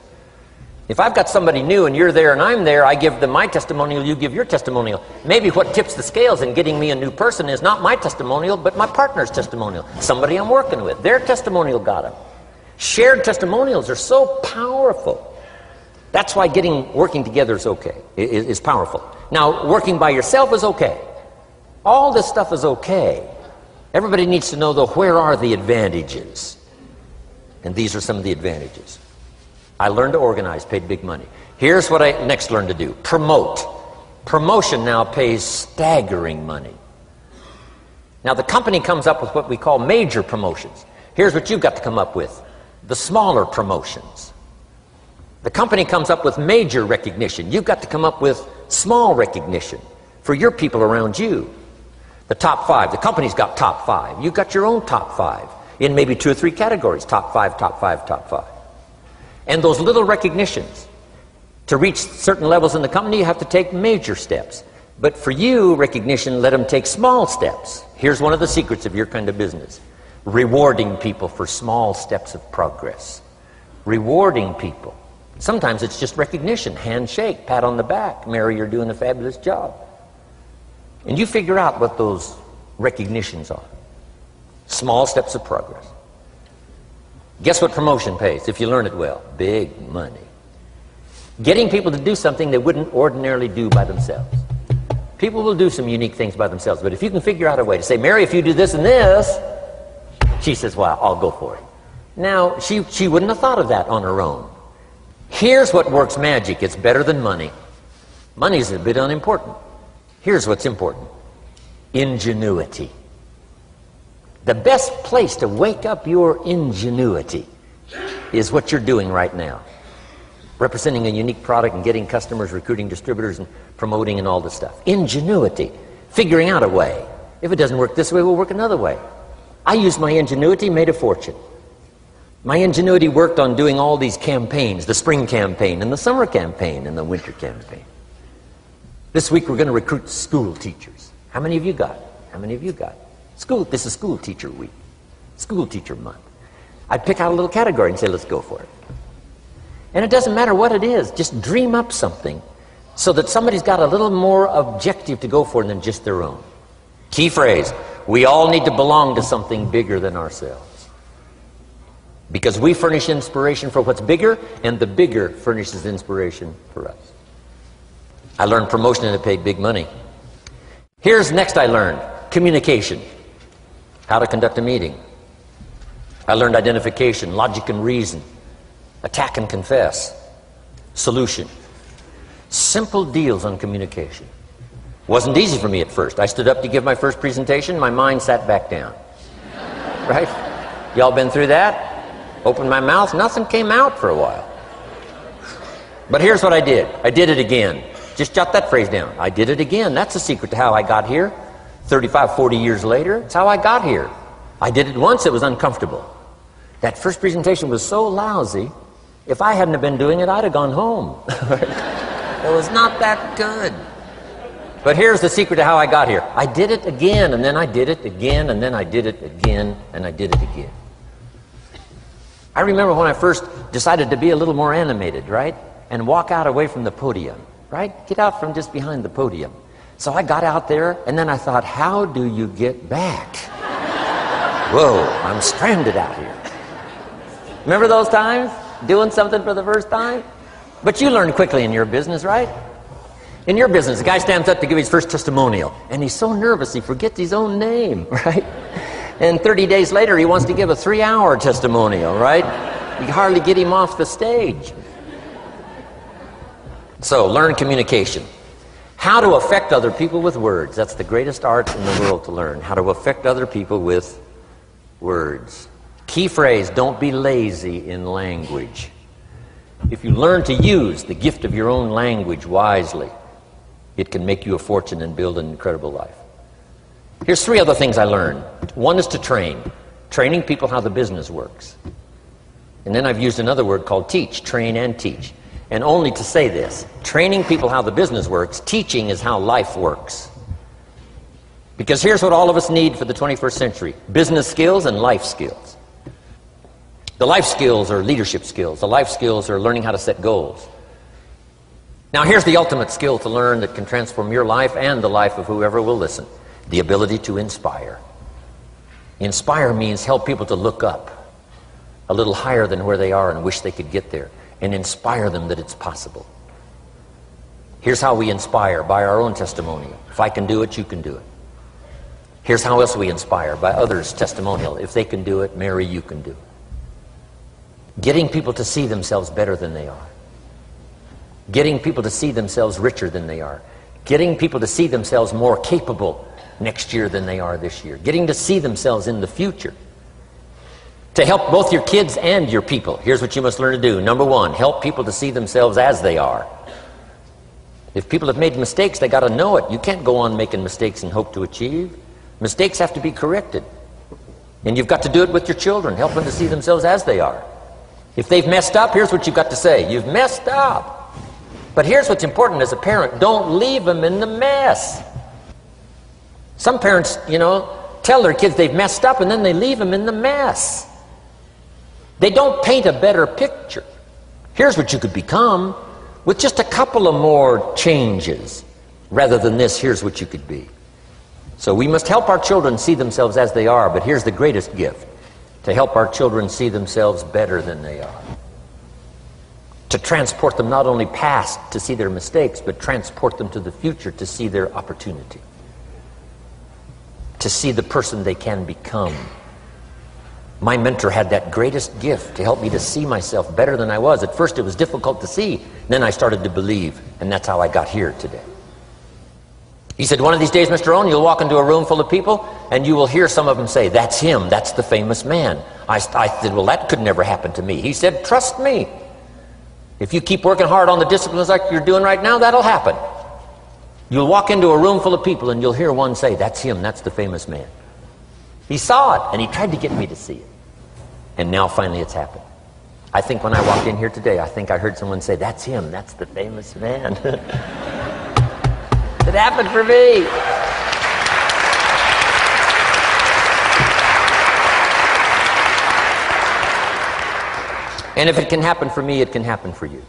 If I've got somebody new and you're there and I'm there, I give them my testimonial, you give your testimonial. Maybe what tips the scales in getting me a new person is not my testimonial, but my partner's testimonial. Somebody I'm working with, their testimonial got them. Shared testimonials are so powerful. That's why working together is okay, is powerful. Now, working by yourself is okay. All this stuff is okay. Everybody needs to know, though, where are the advantages? And these are some of the advantages. I learned to organize, paid big money. Here's what I next learned to do. Promote. Promotion now pays staggering money. Now, the company comes up with what we call major promotions. Here's what you've got to come up with. The smaller promotions. The company comes up with major recognition. You've got to come up with small recognition for your people around you. The top 5. The company's got top 5. You've got your own top 5 in maybe 2 or 3 categories. Top 5, top 5, top 5. And those little recognitions, to reach certain levels in the company, you have to take major steps. But for you, recognition, let them take small steps. Here's one of the secrets of your kind of business. Rewarding people for small steps of progress. Rewarding people. Sometimes it's just recognition, handshake, pat on the back. Mary, you're doing a fabulous job. And you figure out what those recognitions are. Small steps of progress. Guess what promotion pays, if you learn it well? Big money. Getting people to do something they wouldn't ordinarily do by themselves. People will do some unique things by themselves, but if you can figure out a way to say, Mary, if you do this and this, she says, well, I'll go for it. Now, she wouldn't have thought of that on her own. Here's what works magic. It's better than money. Money's a bit unimportant. Here's what's important. Ingenuity. The best place to wake up your ingenuity is what you're doing right now. Representing a unique product and getting customers, recruiting distributors, and promoting and all this stuff. Ingenuity. Figuring out a way. If it doesn't work this way, we'll work another way. I used my ingenuity, made a fortune. My ingenuity worked on doing all these campaigns, the spring campaign and the summer campaign and the winter campaign. This week we're going to recruit school teachers. How many of you got? How many of you got? This is school teacher week. School teacher month. I'd pick out a little category and say, let's go for it. And it doesn't matter what it is. Just dream up something so that somebody's got a little more objective to go for than just their own. Key phrase. We all need to belong to something bigger than ourselves. Because we furnish inspiration for what's bigger, and the bigger furnishes inspiration for us. I learned promotion and it paid big money. Here's next I learned. Communication. How to conduct a meeting. I learned identification, logic and reason. Attack and confess. Solution. Simple deals on communication. Wasn't easy for me at first. I stood up to give my first presentation, my mind sat back down. Right? Y'all been through that? Opened my mouth, nothing came out for a while. But here's what I did. I did it again. Just jot that phrase down. I did it again. That's the secret to how I got here. 35, 40 years later, it's how I got here. I did it once, it was uncomfortable. That first presentation was so lousy, if I hadn't have been doing it, I'd have gone home. It was not that good. But here's the secret to how I got here. I did it again, and then I did it again, and then I did it again, and I did it again. I remember when I first decided to be a little more animated, right? And walk out away from the podium, right? Get out from just behind the podium. So I got out there, and then I thought, how do you get back? Whoa, I'm stranded out here. Remember those times? Doing something for the first time? But you learn quickly in your business, right? In your business, the guy stands up to give his first testimonial, and he's so nervous he forgets his own name, right? And 30 days later, he wants to give a 3-hour testimonial, right? You hardly get him off the stage. So, learn communication. How to affect other people with words. That's the greatest art in the world to learn. How to affect other people with words. Key phrase, don't be lazy in language. If you learn to use the gift of your own language wisely, it can make you a fortune and build an incredible life. Here's 3 other things I learned. One is to train. Training people how the business works. And then I've used another word called teach. Train and teach. And only to say this. Training people how the business works. Teaching is how life works. Because here's what all of us need for the 21st century. Business skills and life skills. The life skills are leadership skills. The life skills are learning how to set goals. Now here's the ultimate skill to learn that can transform your life and the life of whoever will listen. The ability to inspire. Inspire means help people to look up a little higher than where they are and wish they could get there, and inspire them that it's possible. Here's how we inspire, by our own testimony. If I can do it, you can do it. Here's how else we inspire, by others' testimonial. If they can do it, Mary, you can do it. Getting people to see themselves better than they are. Getting people to see themselves richer than they are. Getting people to see themselves more capable next year than they are this year. Getting to see themselves in the future. To help both your kids and your people. Here's what you must learn to do. Number one, help people to see themselves as they are. If people have made mistakes, they got to know it. You can't go on making mistakes and hope to achieve. Mistakes have to be corrected. And you've got to do it with your children. Help them to see themselves as they are. If they've messed up, here's what you've got to say. You've messed up. But here's what's important as a parent. Don't leave them in the mess. Some parents, tell their kids they've messed up and then they leave them in the mess. They don't paint a better picture. Here's what you could become with just a couple of more changes. Rather than this, here's what you could be. So we must help our children see themselves as they are, but here's the greatest gift. To help our children see themselves better than they are. To transport them not only past to see their mistakes, but transport them to the future to see their opportunity. To see the person they can become. My mentor had that greatest gift to help me to see myself better than I was. At first it was difficult to see, then I started to believe, and that's how I got here today. He said, one of these days, Mr. Rohn, you'll walk into a room full of people, and you will hear some of them say, that's him, that's the famous man. I said, well, that could never happen to me. He said, trust me. If you keep working hard on the disciplines like you're doing right now, that'll happen. You'll walk into a room full of people and you'll hear one say, that's him, that's the famous man. He saw it and he tried to get me to see it. And now finally it's happened. I think when I walked in here today, I think I heard someone say, that's him, that's the famous man. It happened for me. And if it can happen for me, it can happen for you.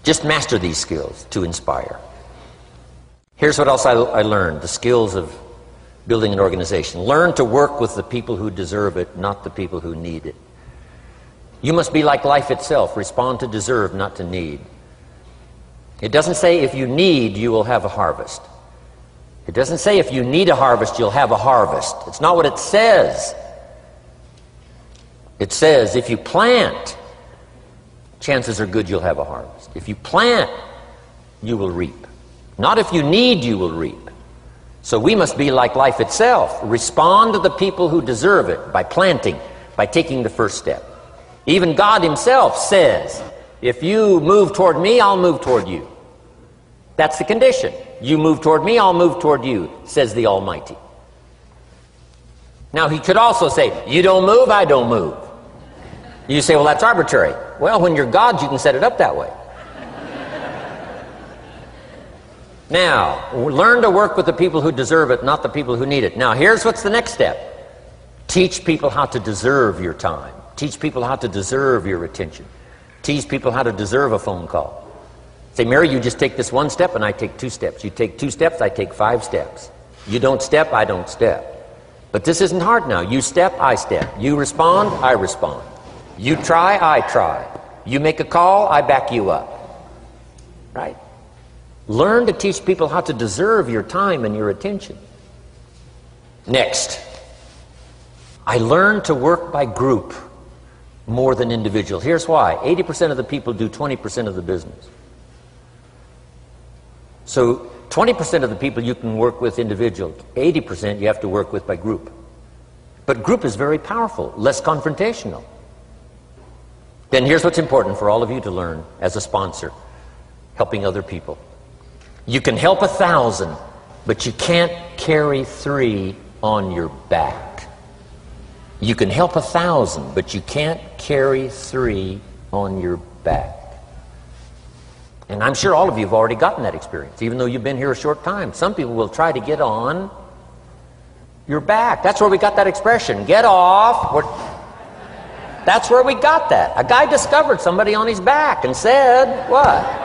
Just master these skills to inspire. Here's what else I learned, the skills of building an organization. Learn to work with the people who deserve it, not the people who need it. You must be like life itself, respond to deserve, not to need. It doesn't say if you need, you will have a harvest. It doesn't say if you need a harvest, you'll have a harvest. It's not what it says. It says if you plant, chances are good you'll have a harvest. If you plant, you will reap. Not if you need, you will reap. So we must be like life itself. Respond to the people who deserve it by planting, by taking the first step. Even God himself says, if you move toward me, I'll move toward you. That's the condition. You move toward me, I'll move toward you, says the Almighty. Now he could also say, you don't move, I don't move. You say, well, that's arbitrary. Well, when you're God, you can set it up that way. Now, learn to work with the people who deserve it, not the people who need it. Now, here's what's the next step. Teach people how to deserve your time. Teach people how to deserve your attention. Teach people how to deserve a phone call. Say, Mary, you just take this one step and I take 2 steps. You take 2 steps, I take 5 steps. You don't step, I don't step. But this isn't hard now. You step, I step. You respond, I respond. You try, I try. You make a call, I back you up. Right? Learn to teach people how to deserve your time and your attention. Next, I learned to work by group more than individual. Here's why. 80% of the people do 20% of the business. So 20% of the people you can work with individual. 80% you have to work with by group. But group is very powerful, less confrontational. Then here's what's important for all of you to learn as a sponsor, helping other people. You can help 1,000, but you can't carry 3 on your back. You can help 1,000, but you can't carry 3 on your back. And I'm sure all of you have already gotten that experience, even though you've been here a short time. Some people will try to get on your back. That's where we got that expression, get off. That's where we got that. A guy discovered somebody on his back and said, what?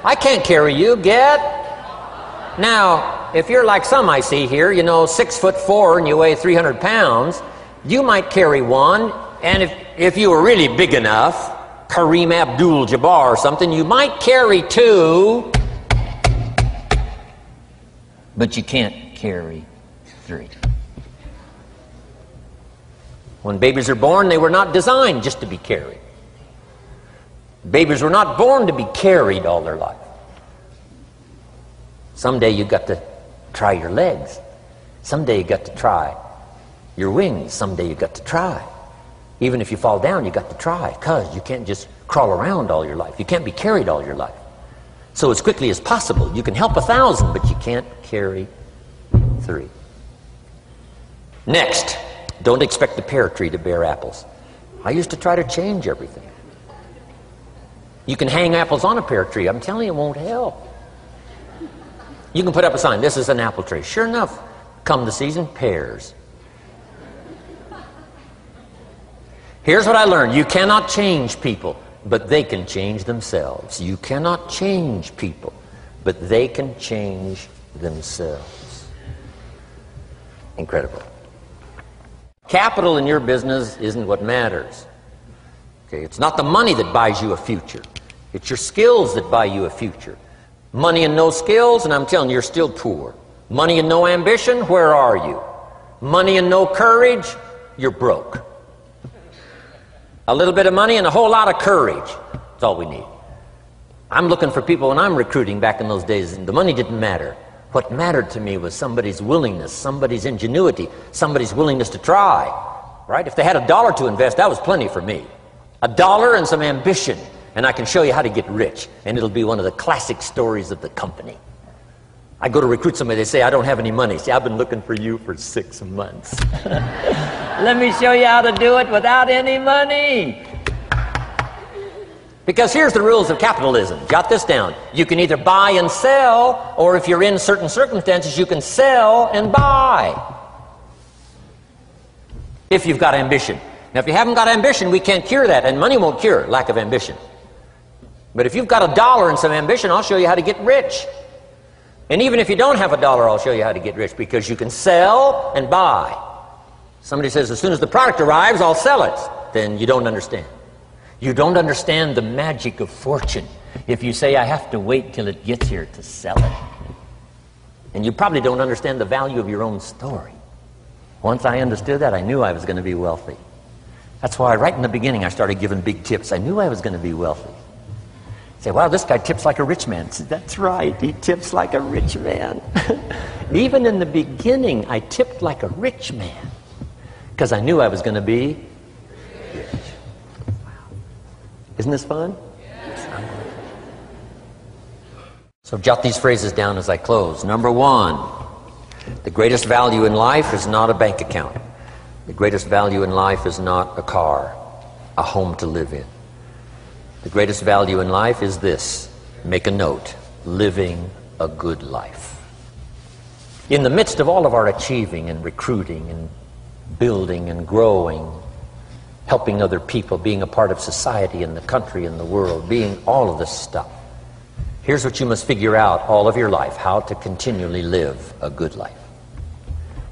I can't carry you, get. Now, if you're like some I see here, you know, 6'4" and you weigh 300 pounds, you might carry one, and if you were really big enough, Kareem Abdul-Jabbar or something, you might carry two, but you can't carry three. When babies are born, they were not designed just to be carried. Babies were not born to be carried all their life. Someday you got to try your legs. Someday you got to try your wings. Someday you got to try. Even if you fall down, you got to try, because you can't just crawl around all your life. You can't be carried all your life. So as quickly as possible, you can help 1,000, but you can't carry 3. Next, don't expect the pear tree to bear apples. I used to try to change everything. You can hang apples on a pear tree. I'm telling you, it won't help. You can put up a sign, this is an apple tree. Sure enough, come the season, pears. Here's what I learned. You cannot change people, but they can change themselves. You cannot change people, but they can change themselves. Incredible. Capital in your business isn't what matters. Okay, it's not the money that buys you a future. It's your skills that buy you a future. Money and no skills, and I'm telling you, you're still poor. Money and no ambition, where are you? Money and no courage, you're broke. A little bit of money and a whole lot of courage. That's all we need. I'm looking for people when I'm recruiting back in those days, and the money didn't matter. What mattered to me was somebody's willingness, somebody's ingenuity, somebody's willingness to try. Right? If they had $1 to invest, that was plenty for me. $1 and some ambition, and I can show you how to get rich, and it'll be one of the classic stories of the company. I go to recruit somebody, they say, I don't have any money. See, I've been looking for you for 6 months. Let me show you how to do it without any money. Because here's the rules of capitalism. Jot this down. You can either buy and sell, or if you're in certain circumstances, you can sell and buy. If you've got ambition. Now, if you haven't got ambition, we can't cure that, and money won't cure lack of ambition. But if you've got $1 and some ambition, I'll show you how to get rich. And even if you don't have $1, I'll show you how to get rich, because you can sell and buy. Somebody says, as soon as the product arrives, I'll sell it. Then you don't understand. You don't understand the magic of fortune if you say, I have to wait till it gets here to sell it. And you probably don't understand the value of your own story. Once I understood that, I knew I was going to be wealthy. That's why right in the beginning I started giving big tips. I knew I was going to be wealthy. Say, wow, this guy tips like a rich man. Say, that's right, he tips like a rich man. Even in the beginning, I tipped like a rich man, because I knew I was going to be rich. Wow. Isn't this fun? Yes. So jot these phrases down as I close. Number 1, the greatest value in life is not a bank account. The greatest value in life is not a car, a home to live in. The greatest value in life is this. Make a note. Living a good life. In the midst of all of our achieving and recruiting and building and growing, helping other people, being a part of society and the country and the world, being all of this stuff, here's what you must figure out all of your life: how to continually live a good life.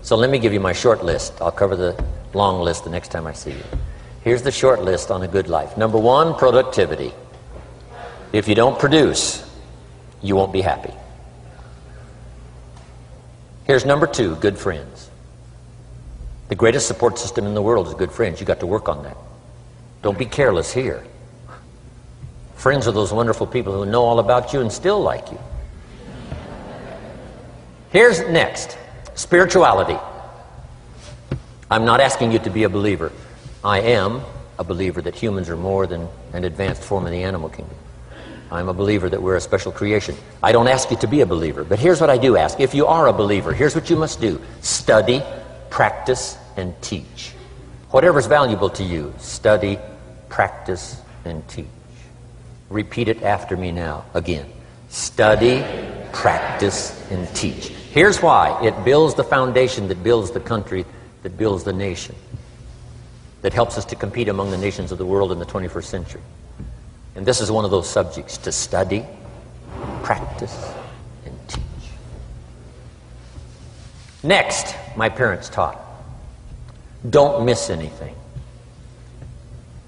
So let me give you my short list. I'll cover the long list the next time I see you. Here's the short list on a good life. Number 1, productivity. If you don't produce, you won't be happy. Here's number 2, good friends. The greatest support system in the world is good friends. You got to work on that. Don't be careless here. Friends are those wonderful people who know all about you and still like you. Here's next, spirituality. I'm not asking you to be a believer. I am a believer that humans are more than an advanced form of the animal kingdom. I'm a believer that we're a special creation. I don't ask you to be a believer, but here's what I do ask. If you are a believer, here's what you must do. Study, practice, and teach. Whatever's valuable to you, study, practice, and teach. Repeat it after me now, again. Study, practice, and teach. Here's why. It builds the foundation that builds the country, that builds the nation, that helps us to compete among the nations of the world in the 21st century. And this is one of those subjects: to study, practice and teach. Next, my parents taught, don't miss anything.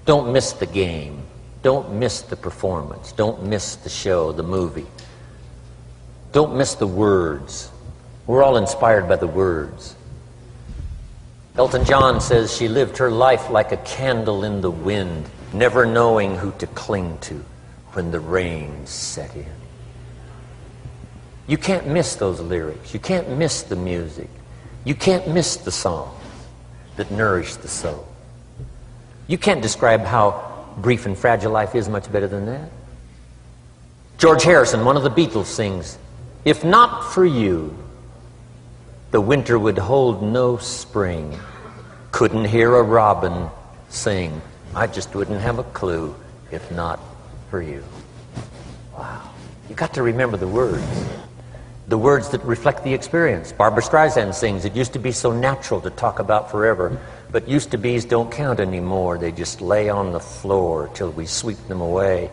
Don't miss the game. Don't miss the performance. Don't miss the show, the movie. Don't miss the words. We're all inspired by the words. Elton John says she lived her life like a candle in the wind, never knowing who to cling to when the rain set in. You can't miss those lyrics. You can't miss the music. You can't miss the songs that nourish the soul. You can't describe how brief and fragile life is much better than that. George Harrison, one of the Beatles, sings, "If not for you, the winter would hold no spring. Couldn't hear a robin sing. I just wouldn't have a clue if not for you." Wow. You got to remember the words that reflect the experience. Barbra Streisand sings, "It used to be so natural to talk about forever, but used to be's don't count anymore. They just lay on the floor till we sweep them away.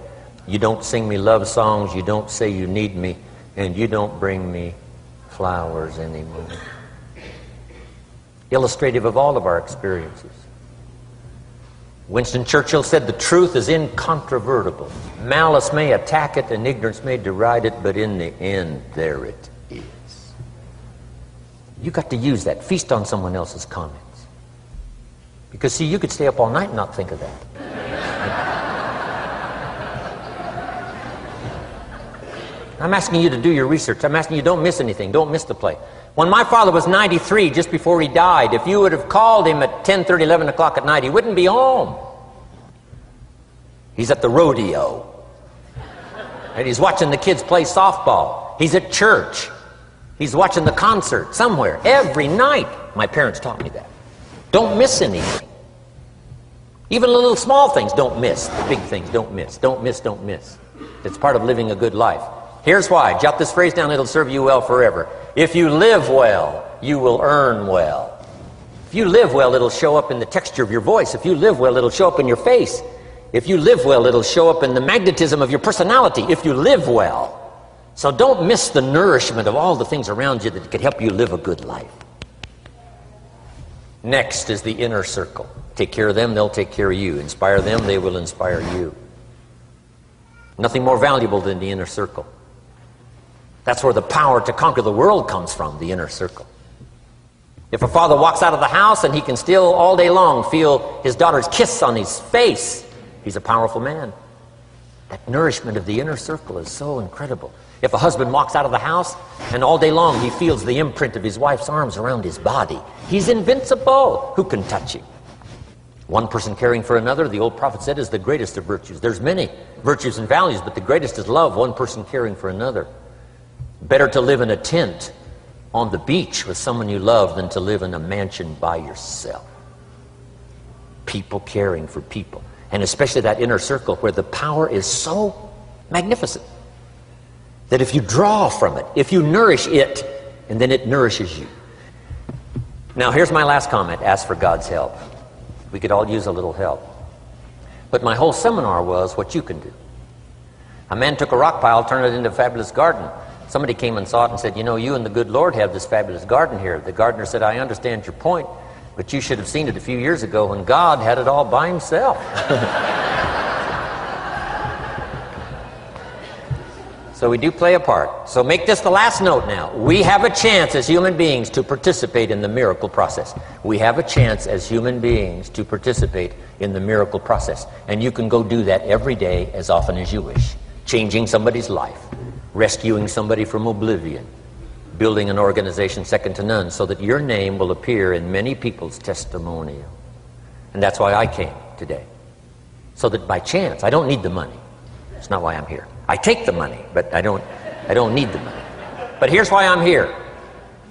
You don't sing me love songs, you don't say you need me, and you don't bring me flowers anymore." Illustrative of all of our experiences. Winston Churchill said, "The truth is incontrovertible. Malice may attack it and ignorance may deride it, but in the end, there it is." You got to use that. Feast on someone else's comments. Because, see, you could stay up all night and not think of that. I'm asking you to do your research. I'm asking you, don't miss anything. Don't miss the play. When my father was 93, just before he died, if you would have called him at 10:30, 11 o'clock at night, he wouldn't be home. He's at the rodeo. And he's watching the kids play softball. He's at church. He's watching the concert somewhere. Every night. My parents taught me that. Don't miss anything. Even the little small things, don't miss. The big things, don't miss. Don't miss, don't miss. It's part of living a good life. Here's why. Jot this phrase down. It'll serve you well forever. If you live well, you will earn well. If you live well, it'll show up in the texture of your voice. If you live well, it'll show up in your face. If you live well, it'll show up in the magnetism of your personality. If you live well. So don't miss the nourishment of all the things around you that could help you live a good life. Next is the inner circle. Take care of them, they'll take care of you. Inspire them, they will inspire you. Nothing more valuable than the inner circle. That's where the power to conquer the world comes from, the inner circle. If a father walks out of the house and he can still all day long feel his daughter's kiss on his face, he's a powerful man. That nourishment of the inner circle is so incredible. If a husband walks out of the house and all day long he feels the imprint of his wife's arms around his body, he's invincible. Who can touch him? One person caring for another, the old prophet said, is the greatest of virtues. There's many virtues and values, but the greatest is love, one person caring for another. Better to live in a tent on the beach with someone you love than to live in a mansion by yourself. People caring for people. And especially that inner circle where the power is so magnificent that if you draw from it, if you nourish it, and then it nourishes you. Now here's my last comment. Ask for God's help. We could all use a little help. But my whole seminar was what you can do. A man took a rock pile, turned it into a fabulous garden. Somebody came and saw it and said, "You know, you and the good Lord have this fabulous garden here." The gardener said, "I understand your point, but you should have seen it a few years ago when God had it all by himself." So we do play a part. So make this the last note now. We have a chance as human beings to participate in the miracle process. We have a chance as human beings to participate in the miracle process. And you can go do that every day as often as you wish. Changing somebody's life. Rescuing somebody from oblivion. Building an organization second to none so that your name will appear in many people's testimonial. And that's why I came today. So that by chance, I don't need the money. That's not why I'm here. I take the money, but I don't need the money. But here's why I'm here.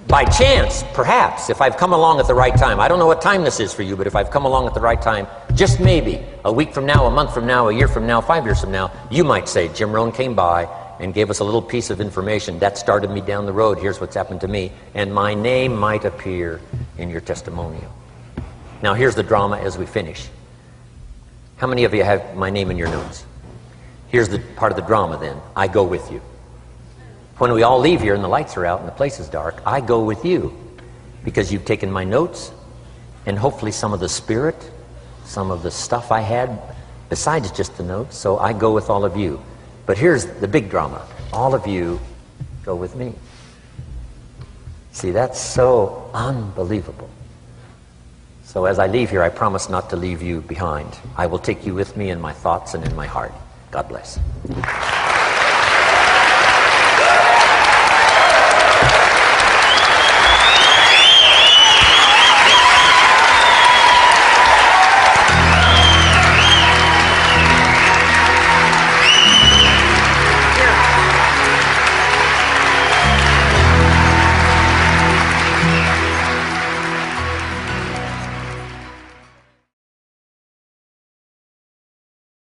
By chance, perhaps, if I've come along at the right time, I don't know what time this is for you, but if I've come along at the right time, just maybe, a week from now, a month from now, a year from now, 5 years from now, you might say, Jim Rohn came by and gave us a little piece of information. That started me down the road. Here's what's happened to me. And my name might appear in your testimonial. Now here's the drama as we finish. How many of you have my name in your notes? Here's the part of the drama then. I go with you. When we all leave here and the lights are out and the place is dark, I go with you because you've taken my notes and hopefully some of the spirit, some of the stuff I had besides just the notes. So I go with all of you. But here's the big drama. All of you go with me. See, that's so unbelievable. So as I leave here, I promise not to leave you behind. I will take you with me in my thoughts and in my heart. God bless.